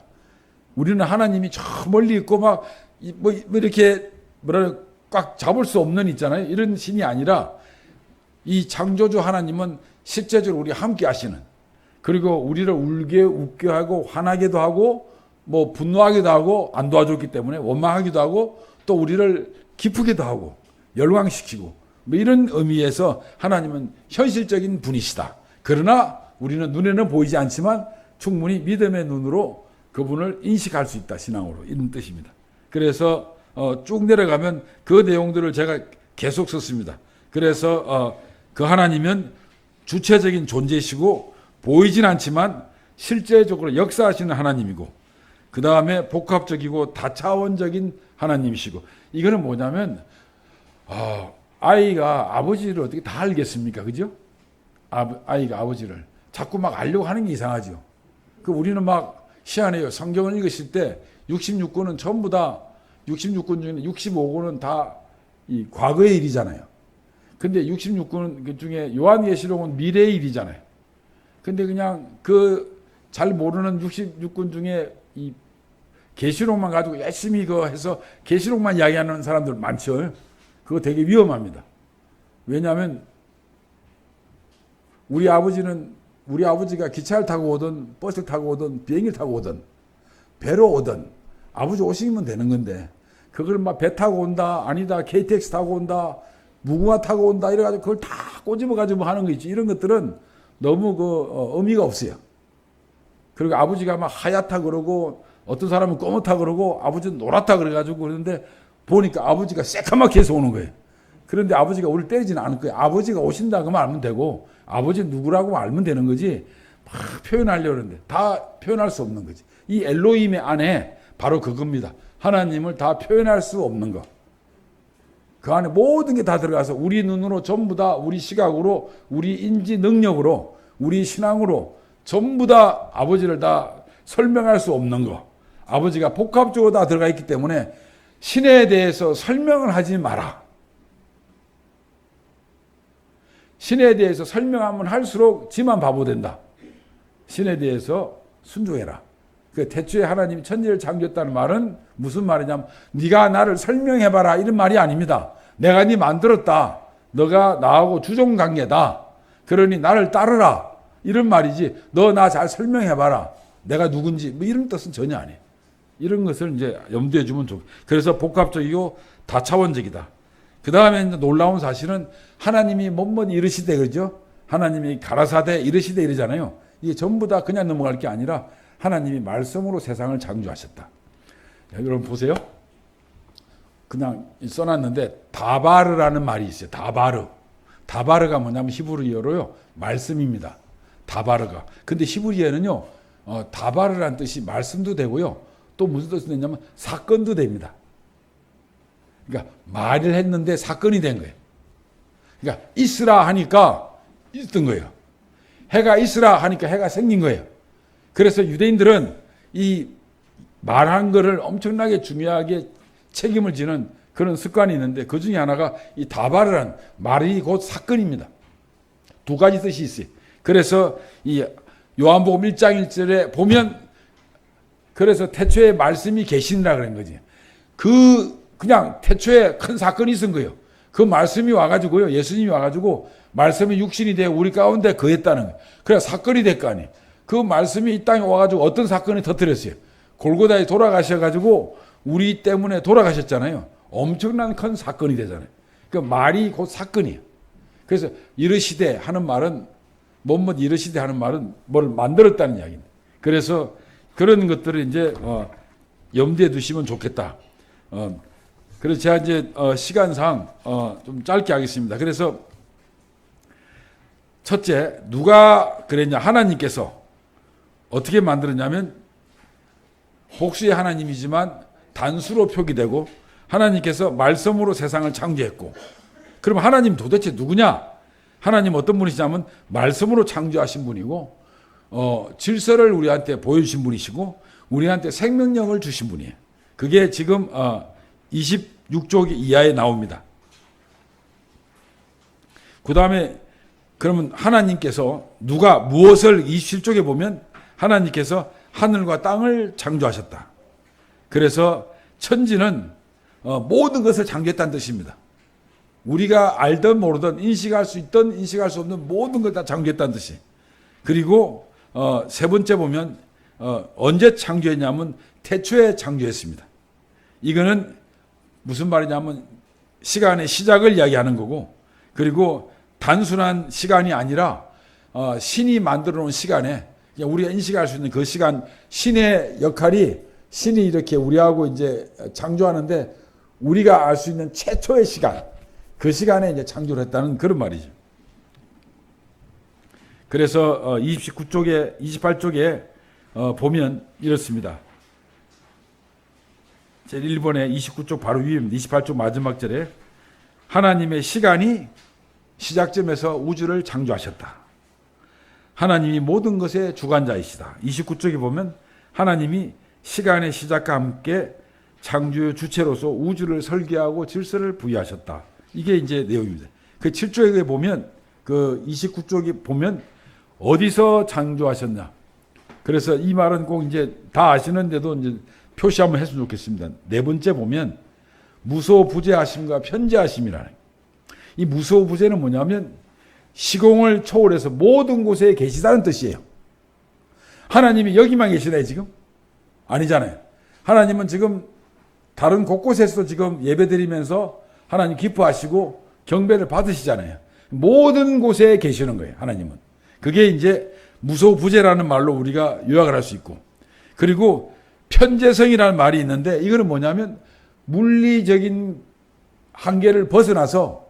우리는 하나님이 저 멀리 있고 막 뭐 이렇게 꽉 잡을 수 없는 있잖아요. 이런 신이 아니라 이 창조주 하나님은 실제적으로 우리 함께 하시는, 그리고 우리를 울게 웃게 하고 화나게도 하고 뭐 분노하기도 하고 안 도와줬기 때문에 원망하기도 하고 또 우리를 기쁘게도 하고 열광시키고 뭐 이런 의미에서 하나님은 현실적인 분이시다. 그러나 우리는 눈에는 보이지 않지만 충분히 믿음의 눈으로 그분을 인식할 수 있다. 신앙으로. 이런 뜻입니다. 그래서 쭉 내려가면 그 내용들을 제가 계속 썼습니다. 그래서 그 하나님은 주체적인 존재이시고 보이진 않지만 실제적으로 역사하시는 하나님이고, 그 다음에 복합적이고 다차원적인 하나님이시고, 이거는 뭐냐면 아이가 아버지를 어떻게 다 알겠습니까? 그죠? 아이가 아버지를 자꾸 막 알려고 하는 게 이상하죠. 그 우리는 막 희한해요. 성경을 읽으실 때 66권은 전부 다 66권 중에 65권은 다 이 과거의 일이잖아요. 근데 66권 그 중에 요한계시록은 미래의 일이잖아요. 근데 그냥 그 잘 모르는 66권 중에 이 계시록만 가지고 열심히 그거 해서 계시록만 이야기하는 사람들 많죠. 그거 되게 위험합니다. 왜냐하면 우리 아버지가 기차를 타고 오든 버스를 타고 오든 비행기를 타고 오든 배로 오든 아버지 오시면 되는 건데, 그걸 막 배 타고 온다, 아니다 KTX 타고 온다, 무궁화 타고 온다 이래가지고 그걸 다 꼬집어 가지고 하는 거 있지. 이런 것들은 너무 의미가 없어요. 그리고 아버지가 막 하얗다 그러고 어떤 사람은 검었다 그러고 아버지는 노랗다 그래가지고 그러는데 보니까 아버지가 새까맣게 해서 오는 거예요. 그런데 아버지가 우리를 때리지는 않을 거예요. 아버지가 오신다 그러면 알면 되고 아버지 누구라고 알면 되는 거지, 막 표현하려고 하는데 다 표현할 수 없는 거지. 이 엘로힘의 안에 바로 그겁니다. 하나님을 다 표현할 수 없는 거. 그 안에 모든 게 다 들어가서 우리 눈으로 전부 다 우리 시각으로 우리 인지 능력으로 우리 신앙으로 전부 다 아버지를 다 설명할 수 없는 거. 아버지가 복합적으로 다 들어가 있기 때문에 신에 대해서 설명을 하지 마라. 신에 대해서 설명하면 할수록 지만 바보 된다. 신에 대해서 순종해라. 그 태초에 하나님이 천지를 창조했다는 말은 무슨 말이냐면 네가 나를 설명해봐라 이런 말이 아닙니다. 내가 네 만들었다. 너가 나하고 주종관계다. 그러니 나를 따르라 이런 말이지, 너 나 잘 설명해봐라 내가 누군지 뭐 이런 뜻은 전혀 아니에요. 이런 것을 이제 염두에 주면 좋고, 그래서 복합적이고 다차원적이다. 그 다음에 이제 놀라운 사실은 하나님이 뭐뭐 이르시되, 그러죠? 하나님이 가라사대 이르시되 이러잖아요. 이게 전부 다 그냥 넘어갈 게 아니라 하나님이 말씀으로 세상을 창조하셨다. 여러분 보세요. 그냥 써놨는데 다바르라는 말이 있어요. 다바르. 다바르가 뭐냐면 히브리어로요 말씀입니다. 다바르가. 근데 히브리어는요 다바르라는 뜻이 말씀도 되고요, 또 무슨 뜻이 되냐면 사건도 됩니다. 그러니까 말을 했는데 사건이 된 거예요. 그러니까 있으라 하니까 있던 거예요. 해가 있으라 하니까 해가 생긴 거예요. 그래서 유대인들은 이 말한 거를 엄청나게 중요하게 책임을 지는 그런 습관이 있는데 그 중에 하나가 이 다발을 말이 곧 사건입니다. 두 가지 뜻이 있어요. 그래서 이 요한복음 1장 1절에 보면 그래서 태초에 말씀이 계시니라 그런 거지. 그냥 태초에 큰 사건이 있은 거예요. 그 말씀이 와가지고요. 예수님이 와가지고 말씀이 육신이 되어 우리 가운데 거했다는 거예요. 그래 사건이 될 거 아니에요. 그 말씀이 이 땅에 와가지고 어떤 사건이 터뜨렸어요. 골고다에 돌아가셔가지고 우리 때문에 돌아가셨잖아요. 엄청난 큰 사건이 되잖아요. 그 말이 곧 사건이에요. 그래서 이르시되 하는 말은 뭐뭐 이르시되 하는 말은 뭘 만들었다는 이야기입니다. 그래서 그런 것들을 이제 염두에 두시면 좋겠다. 그래서 제가 이제 시간상 좀 짧게 하겠습니다. 그래서 첫째 누가 그랬냐? 하나님께서 어떻게 만들었냐면 복수의 하나님이지만 단수로 표기되고 하나님께서 말씀으로 세상을 창조했고 그럼 하나님 도대체 누구냐? 하나님 어떤 분이시냐면 말씀으로 창조하신 분이고 질서를 우리한테 보여주신 분이시고 우리한테 생명력을 주신 분이에요. 그게 지금 26쪽 이하에 나옵니다. 그 다음에 그러면 하나님께서 누가 무엇을 27쪽에 보면 하나님께서 하늘과 땅을 창조하셨다. 그래서 천지는 모든 것을 창조했다는 뜻입니다. 우리가 알든 모르든 인식할 수 있든 인식할 수 없는 모든 걸 다 창조했다는 뜻이. 그리고 세 번째 보면 언제 창조했냐면 태초에 창조했습니다. 이거는 무슨 말이냐면 시간의 시작을 이야기하는 거고 그리고 단순한 시간이 아니라 신이 만들어 놓은 시간에 우리가 인식할 수 있는 그 시간 신의 역할이 신이 이렇게 우리하고 이제 창조하는데 우리가 알 수 있는 최초의 시간 그 시간에 이제 창조를 했다는 그런 말이죠. 그래서 29쪽에 28쪽에 보면 이렇습니다. 제 1번에 29쪽 바로 위입니다. 28쪽 마지막 절에 하나님의 시간이 시작점에서 우주를 창조하셨다. 하나님이 모든 것의 주관자이시다. 29쪽에 보면 하나님이 시간의 시작과 함께 창조의 주체로서 우주를 설계하고 질서를 부여하셨다. 이게 이제 내용입니다. 그 7쪽에 보면 그 29쪽에 보면 어디서 창조하셨냐. 그래서 이 말은 꼭 이제 다 아시는데도 이제 표시 한번 했으면 좋겠습니다. 네 번째 보면 무소부재하심과 편재하심이라는. 이 무소부재는 뭐냐면 시공을 초월해서 모든 곳에 계시다는 뜻이에요. 하나님이 여기만 계시나요 지금? 아니잖아요. 하나님은 지금 다른 곳곳에서도 지금 예배드리면서 하나님 기뻐하시고 경배를 받으시잖아요. 모든 곳에 계시는 거예요. 하나님은. 그게 이제 무소부재라는 말로 우리가 요약을 할 수 있고 그리고 편재성이라는 말이 있는데 이거는 뭐냐면 물리적인 한계를 벗어나서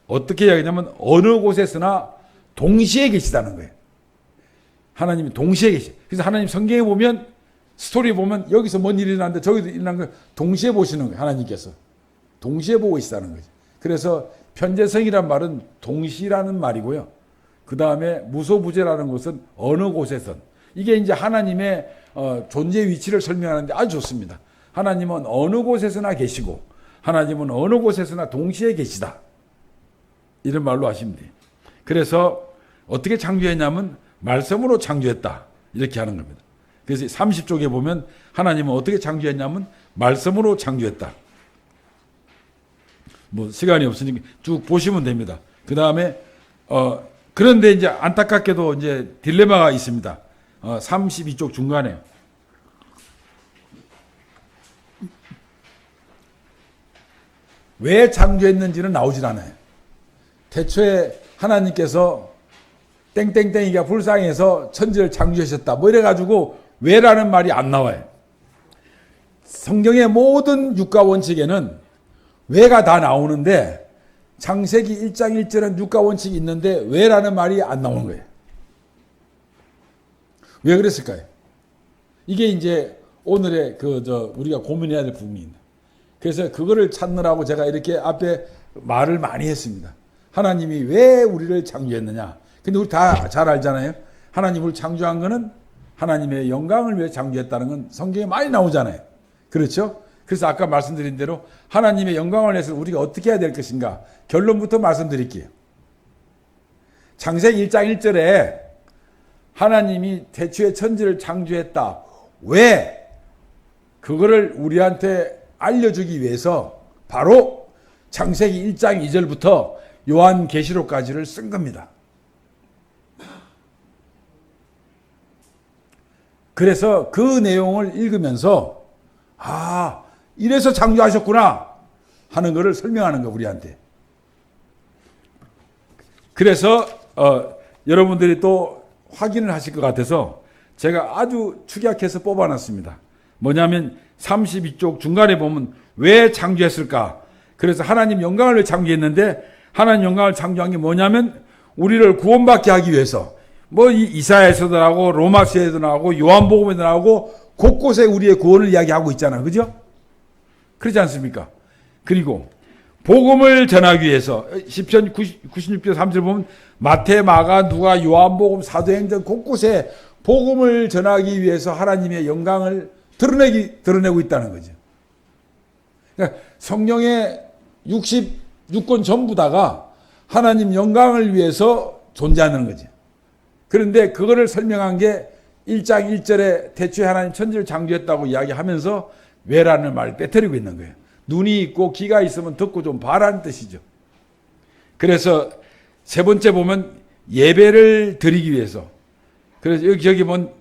어떻게 이야기하냐면 어느 곳에서나 동시에 계시다는 거예요. 하나님이 동시에 계시. 그래서 하나님 성경에 보면 스토리 보면 여기서 뭔 일이 일어났는데 저기도 일어난 걸 동시에 보시는 거예요. 하나님께서. 동시에 보고 있다는 거죠. 그래서 편재성이란 말은 동시라는 말이고요. 그 다음에 무소부재라는 것은 어느 곳에선. 이게 이제 하나님의 존재 위치를 설명하는데 아주 좋습니다. 하나님은 어느 곳에서나 계시고 하나님은 어느 곳에서나 동시에 계시다. 이런 말로 하시면 돼요. 그래서 어떻게 창조했냐면 말씀으로 창조했다. 이렇게 하는 겁니다. 그래서 30쪽에 보면 하나님은 어떻게 창조했냐면 말씀으로 창조했다. 뭐 시간이 없으니까 쭉 보시면 됩니다. 그 다음에 그런데 이제 안타깝게도 이제 딜레마가 있습니다. 32쪽 중간에 왜 창조했는지는 나오질 않아요. 태초에 하나님께서 땡땡땡이가 불쌍해서 천지를 창조하셨다. 뭐 이래가지고 왜라는 말이 안 나와요. 성경의 모든 육가 원칙에는 왜가 다 나오는데 창세기 1장 1절은 육가 원칙이 있는데 왜라는 말이 안 나오는 거예요. 왜 그랬을까요? 이게 이제 오늘의 우리가 고민해야 될 부분입니다. 그래서 그거를 찾느라고 제가 이렇게 앞에 말을 많이 했습니다. 하나님이 왜 우리를 창조했느냐. 근데 우리 다 잘 알잖아요. 하나님을 창조한 거는 하나님의 영광을 위해 창조했다는 건 성경에 많이 나오잖아요. 그렇죠? 그래서 아까 말씀드린 대로 하나님의 영광을 위해서 우리가 어떻게 해야 될 것인가. 결론부터 말씀드릴게요. 창세기 1장 1절에 하나님이 태초에 천지를 창조했다. 왜? 그거를 우리한테 알려주기 위해서 바로 창세기 1장 2절부터 요한계시록까지를 쓴 겁니다. 그래서 그 내용을 읽으면서 아, 이래서 창조하셨구나 하는 것을 설명하는 거 우리한테. 그래서 여러분들이 또 확인을 하실 것 같아서 제가 아주 축약해서 뽑아놨습니다. 뭐냐면 32쪽 중간에 보면 왜 창조했을까? 그래서 하나님 영광을 왜 창조했는데 하나님 영광을 창조한 게 뭐냐면 우리를 구원받게 하기 위해서. 뭐 이사야에서도 나오고 로마서에도 나오고 요한복음에도 나오고 곳곳에 우리의 구원을 이야기하고 있잖아요. 그죠? 그렇지 않습니까? 그리고 복음을 전하기 위해서 시편 96편 3절 보면 마태, 마가, 누가, 요한복음, 사도행전 곳곳에 복음을 전하기 위해서 하나님의 영광을 드러내고 있다는 거죠. 그러니까 성령의 66권 전부 다가 하나님 영광을 위해서 존재하는 거죠. 그런데 그거를 설명한 게 1장 1절에 태초에 하나님 천지를 창조했다고 이야기하면서 왜라는 말을 빼뜨리고 있는 거예요. 눈이 있고 귀가 있으면 듣고 좀 봐라는 뜻이죠. 그래서 세 번째 보면 예배를 드리기 위해서. 그래서 여기 보면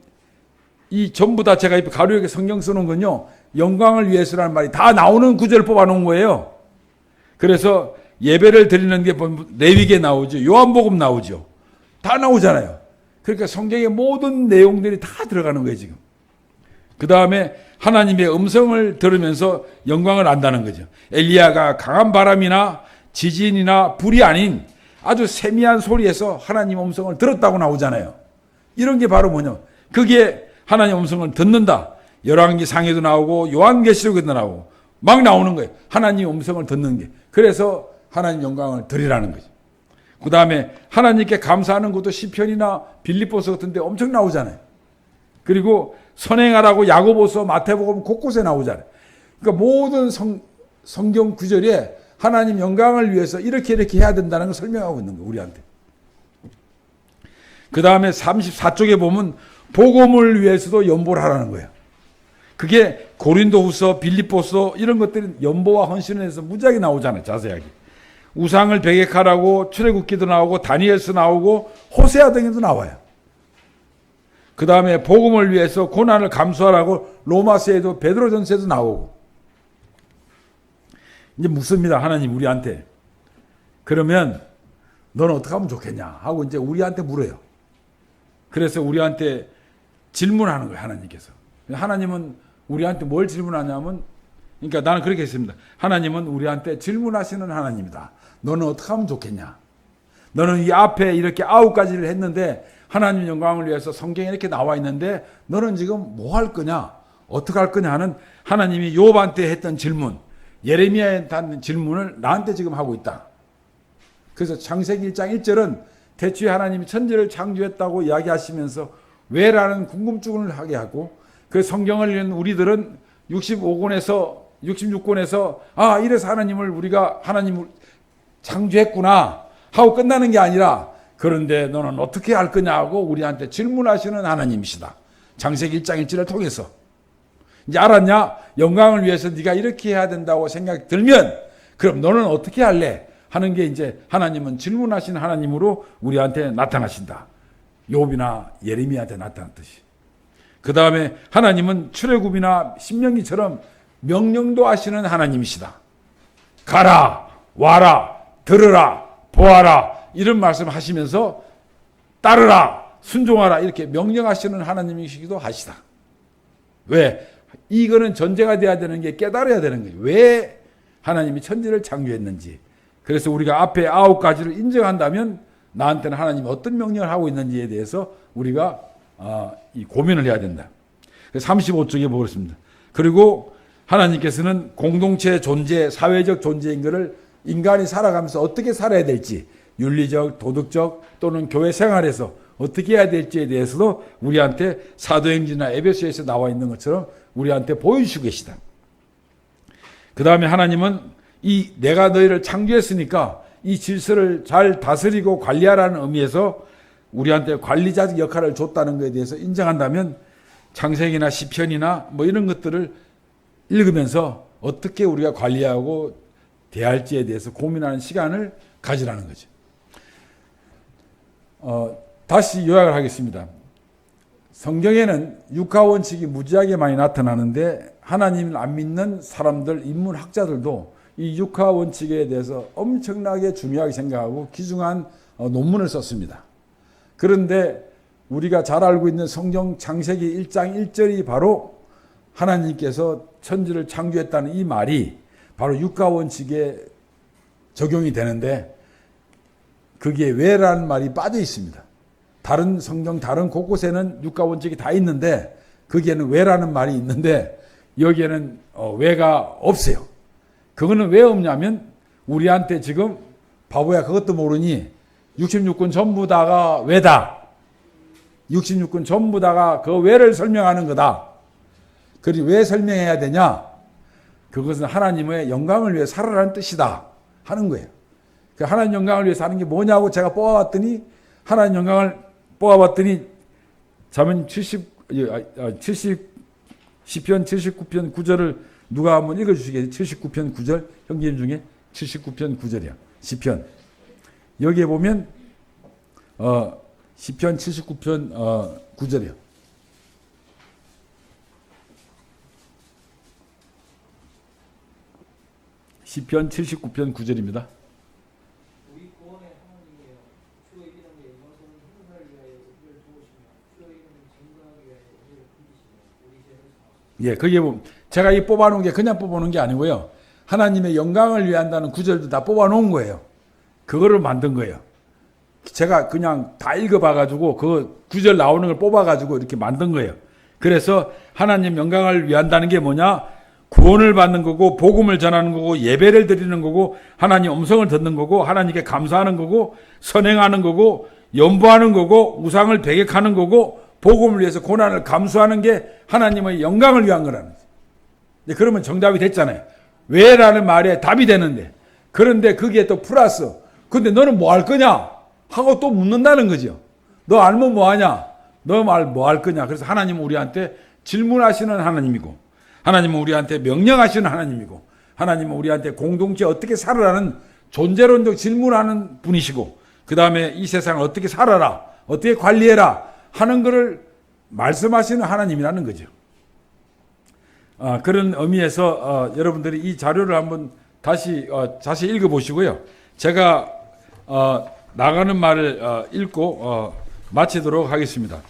이 전부 다 제가 가로역에 성경 쓰는 건요. 영광을 위해서라는 말이 다 나오는 구절을 뽑아놓은 거예요. 그래서 예배를 드리는 게 레위기에 나오죠. 요한복음 나오죠. 다 나오잖아요. 그러니까 성경의 모든 내용들이 다 들어가는 거예요, 지금. 그 다음에 하나님의 음성을 들으면서 영광을 안다는 거죠. 엘리야가 강한 바람이나 지진이나 불이 아닌 아주 세미한 소리에서 하나님 음성을 들었다고 나오잖아요. 이런 게 바로 뭐냐. 그게 하나님 음성을 듣는다. 열왕기 상에도 나오고 요한계시록에도 나오고 막 나오는 거예요. 하나님 음성을 듣는 게. 그래서 하나님 영광을 드리라는 거죠. 그 다음에 하나님께 감사하는 것도 시편이나 빌립보서 같은 데 엄청 나오잖아요. 그리고 선행하라고 야고보서 마태복음 곳곳에 나오잖아요. 그러니까 모든 성경 구절에 하나님 영광을 위해서 이렇게 해야 된다는 걸 설명하고 있는 거예요. 우리한테. 그 다음에 34쪽에 보면 복음을 위해서도 연보를 하라는 거예요. 그게 고린도후서, 빌립보서 이런 것들은 연보와 헌신을 해서 무지하게 나오잖아요. 자세하게. 우상을 배격하라고 출애굽기도 나오고 다니엘서 나오고 호세아 등에도 나와요. 그 다음에 복음을 위해서 고난을 감수하라고 로마서에도 베드로전서에도 나오고. 이제 묻습니다. 하나님 우리한테. 그러면 너는 어떻게 하면 좋겠냐 하고 이제 우리한테 물어요. 그래서 우리한테 질문하는 거예요. 하나님께서. 하나님은 우리한테 뭘 질문하냐면 그러니까 나는 그렇게 했습니다. 하나님은 우리한테 질문하시는 하나님이다. 너는 어떻게 하면 좋겠냐? 너는 이 앞에 이렇게 9가지를 했는데 하나님 영광을 위해서 성경에 이렇게 나와 있는데 너는 지금 뭐 할 거냐? 어떻게 할 거냐 하는 하나님이 욥한테 했던 질문, 예레미야한테 한 질문을 나한테 지금 하고 있다. 그래서 창세기 1장 1절은 태초에 하나님이 천지를 창조했다고 이야기하시면서 왜라는 궁금증을 하게 하고 그 성경을 읽는 우리들은 66권에서 아 이래서 우리가 하나님을 창조했구나 하고 끝나는 게 아니라 그런데 너는 어떻게 할 거냐고 우리한테 질문하시는 하나님이시다. 창세기 1장 1절을 통해서 이제 알았냐? 영광을 위해서 네가 이렇게 해야 된다고 생각이 들면 그럼 너는 어떻게 할래? 하는 게 이제 하나님은 질문하시는 하나님으로 우리한테 나타나신다. 욥이나 예레미야한테 나타났듯이. 그 다음에 하나님은 출애굽이나 신명기처럼 명령도 하시는 하나님이시다. 가라, 와라, 들으라, 보아라 이런 말씀 하시면서 따르라, 순종하라 이렇게 명령하시는 하나님이시기도 하시다. 왜? 이거는 전제가 돼야 되는 게 깨달아야 되는 거예요. 왜 하나님이 천지를 창조했는지. 그래서 우리가 앞에 9가지를 인정한다면 나한테는 하나님이 어떤 명령을 하고 있는지에 대해서 우리가 이 고민을 해야 된다. 35쪽에 보겠습니다. 그리고 하나님께서는 공동체 존재, 사회적 존재인 것을 인간이 살아가면서 어떻게 살아야 될지 윤리적, 도덕적 또는 교회 생활에서 어떻게 해야 될지에 대해서도 우리한테 사도행전이나 에베소에서 나와 있는 것처럼 우리한테 보여주시고 계시다. 그 다음에 하나님은 이 내가 너희를 창조했으니까 이 질서를 잘 다스리고 관리하라는 의미에서 우리한테 관리자적 역할을 줬다는 것에 대해서 인정한다면 창세기나 시편이나 뭐 이런 것들을 읽으면서 어떻게 우리가 관리하고 대할지에 대해서 고민하는 시간을 가지라는 거죠. 다시 요약을 하겠습니다. 성경에는 육하원칙이 무지하게 많이 나타나는데 하나님을 안 믿는 사람들, 인문학자들도 이 육하원칙에 대해서 엄청나게 중요하게 생각하고 귀중한 논문을 썼습니다. 그런데 우리가 잘 알고 있는 성경 창세기 1장 1절이 바로 하나님께서 천지를 창조했다는 이 말이 바로 육하원칙에 적용이 되는데 거기에 왜라는 말이 빠져 있습니다. 다른 성경 다른 곳곳에는 육하원칙이 다 있는데 거기에는 왜라는 말이 있는데 여기에는 왜가 없어요. 그거는 왜 없냐면 우리한테 지금 바보야 그것도 모르니 66권 전부 다가 왜다. 66권 전부 다가 그 왜를 설명하는 거다. 그리고 왜 설명해야 되냐? 그것은 하나님의 영광을 위해 살아라는 뜻이다 하는 거예요. 그 하나님 영광을 위해 사는 게 뭐냐고 제가 뽑아봤더니 하나님 영광을 뽑아봤더니 잠언 시편 79편 9절을 누가 한번 읽어주시겠어요? 79편 9절 형제님 중에 79편 9절이야. 시편 여기에 보면 시편 79편 9절이요. 시편 79편 9절입니다. 우리 구원의 하나님이여 주의 이름의 영광스러운 행사를 위하여 우리를 도우시며 주의 이름을 증거하기 위하여 우리를 부르시며 우리 죄를 사하소서. 예, 그게 뭐 제가 이 뽑아놓은 게 그냥 뽑아놓은 게 아니고요. 하나님의 영광을 위한다는 구절도 다 뽑아놓은 거예요. 그거를 만든 거예요. 제가 그냥 다 읽어봐가지고 그 구절 나오는 걸 뽑아가지고 이렇게 만든 거예요. 그래서 하나님 영광을 위한다는 게 뭐냐? 구원을 받는 거고 복음을 전하는 거고 예배를 드리는 거고 하나님 음성을 듣는 거고 하나님께 감사하는 거고 선행하는 거고 연보하는 거고 우상을 배격하는 거고 복음을 위해서 고난을 감수하는 게 하나님의 영광을 위한 거라는 거죠. 그러면 정답이 됐잖아요. 왜라는 말에 답이 되는데 그런데 거기에 또 플러스 근데 너는 뭐 할 거냐 하고 또 묻는다는 거죠. 너 알면 뭐 하냐? 너 말 뭐 할 거냐? 그래서 하나님은 우리한테 질문하시는 하나님이고 하나님은 우리한테 명령하시는 하나님이고 하나님은 우리한테 공동체 어떻게 살아라는 존재론적 질문하는 분이시고 그 다음에 이 세상을 어떻게 살아라 어떻게 관리해라 하는 것을 말씀하시는 하나님이라는 거죠. 그런 의미에서 여러분들이 이 자료를 한번 다시 읽어보시고요. 제가 나가는 말을 읽고 마치도록 하겠습니다.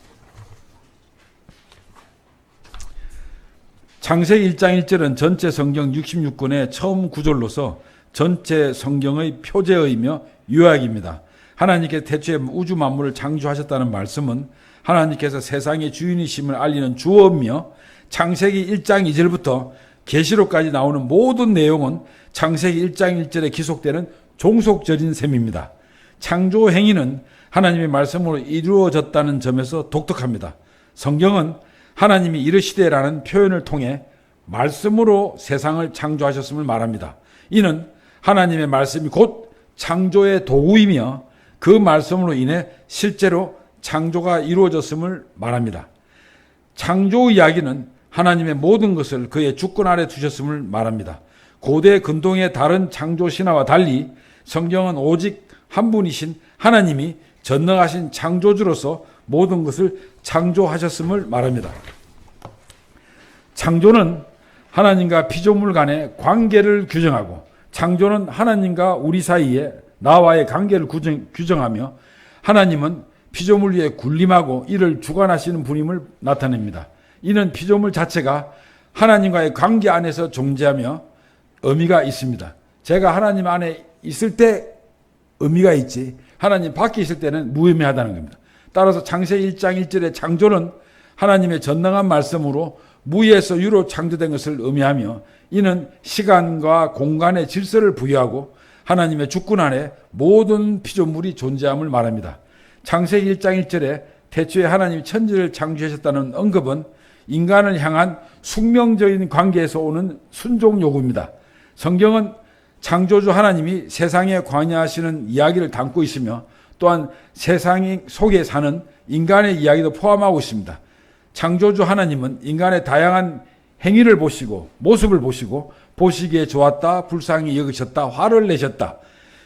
창세기 1장 1절은 전체 성경 66권의 처음 구절로서 전체 성경의 표제어이며 요약입니다. 하나님께서 태초에 우주 만물을 창조하셨다는 말씀은 하나님께서 세상의 주인이심을 알리는 주어이며 창세기 1장 2절부터 계시록까지 나오는 모든 내용은 창세기 1장 1절에 기록되는 종속절인 셈입니다. 창조 행위는 하나님의 말씀으로 이루어졌다는 점에서 독특합니다. 성경은 하나님이 이르시되라는 표현을 통해 말씀으로 세상을 창조하셨음을 말합니다. 이는 하나님의 말씀이 곧 창조의 도구이며 그 말씀으로 인해 실제로 창조가 이루어졌음을 말합니다. 창조 이야기는 하나님의 모든 것을 그의 주권 아래 두셨음을 말합니다. 고대 근동의 다른 창조 신화와 달리 성경은 오직 한 분이신 하나님이 전능하신 창조주로서 모든 것을 창조하셨음을 말합니다. 창조는 하나님과 피조물 간의 관계를 규정하고 창조는 하나님과 우리 사이에 나와의 관계를 규정하며 하나님은 피조물 위에 군림하고 이를 주관하시는 분임을 나타냅니다. 이는 피조물 자체가 하나님과의 관계 안에서 존재하며 의미가 있습니다. 제가 하나님 안에 있을 때 의미가 있지 하나님 밖에 있을 때는 무의미하다는 겁니다. 따라서 창세기 1장 1절의 창조는 하나님의 전능한 말씀으로 무에서 유로 창조된 것을 의미하며 이는 시간과 공간의 질서를 부여하고 하나님의 주권 안에 모든 피조물이 존재함을 말합니다. 창세기 1장 1절에 태초에 하나님이 천지를 창조하셨다는 언급은 인간을 향한 숙명적인 관계에서 오는 순종 요구입니다. 성경은 창조주 하나님이 세상에 관여하시는 이야기를 담고 있으며 또한 세상 속에 사는 인간의 이야기도 포함하고 있습니다. 창조주 하나님은 인간의 다양한 행위를 보시고 모습을 보시고 보시기에 좋았다, 불쌍히 여기셨다, 화를 내셨다,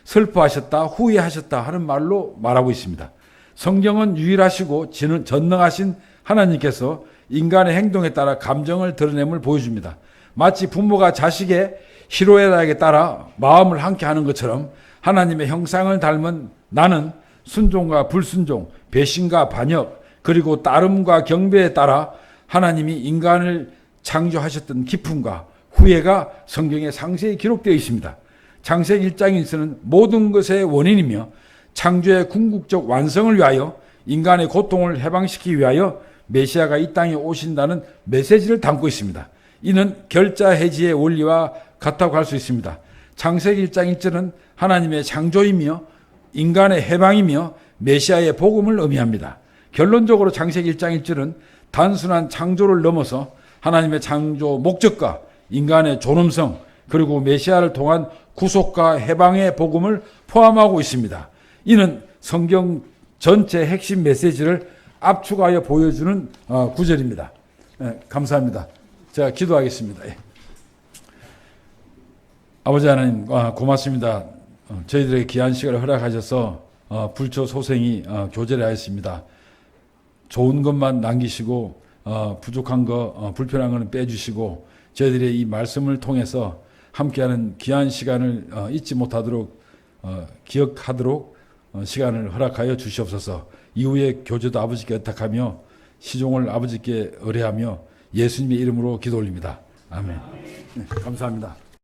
슬퍼하셨다, 후회하셨다 하는 말로 말하고 있습니다. 성경은 유일하시고 전능하신 하나님께서 인간의 행동에 따라 감정을 드러냄을 보여줍니다. 마치 부모가 자식의 희로애락에 따라 마음을 함께 하는 것처럼 하나님의 형상을 닮은 나는 순종과 불순종, 배신과 반역, 그리고 따름과 경배에 따라 하나님이 인간을 창조하셨던 기쁨과 후회가 성경에 상세히 기록되어 있습니다. 창세기 1장에서는 모든 것의 원인이며 창조의 궁극적 완성을 위하여 인간의 고통을 해방시키기 위하여 메시아가 이 땅에 오신다는 메시지를 담고 있습니다. 이는 결자 해지의 원리와 같다고 할 수 있습니다. 창세기 1장 1절은 하나님의 창조이며 인간의 해방이며 메시아의 복음을 의미합니다. 결론적으로 창세기 1장 1절은 단순한 창조를 넘어서 하나님의 창조 목적과 인간의 존엄성 그리고 메시아를 통한 구속과 해방의 복음을 포함하고 있습니다. 이는 성경 전체 핵심 메시지를 압축하여 보여주는 구절입니다. 네, 감사합니다. 제가 기도하겠습니다. 예. 아버지 하나님 고맙습니다. 저희들에게 귀한 시간을 허락하셔서 불초 소생이 교제를 하였습니다. 좋은 것만 남기시고 부족한 거 불편한 것은 빼주시고 저희들의 이 말씀을 통해서 함께하는 귀한 시간을 잊지 못하도록 기억하도록 시간을 허락하여 주시옵소서. 이후의 교제도 아버지께 의탁하며 시종을 아버지께 의뢰하며 예수님의 이름으로 기도 올립니다. 아멘. 네, 감사합니다.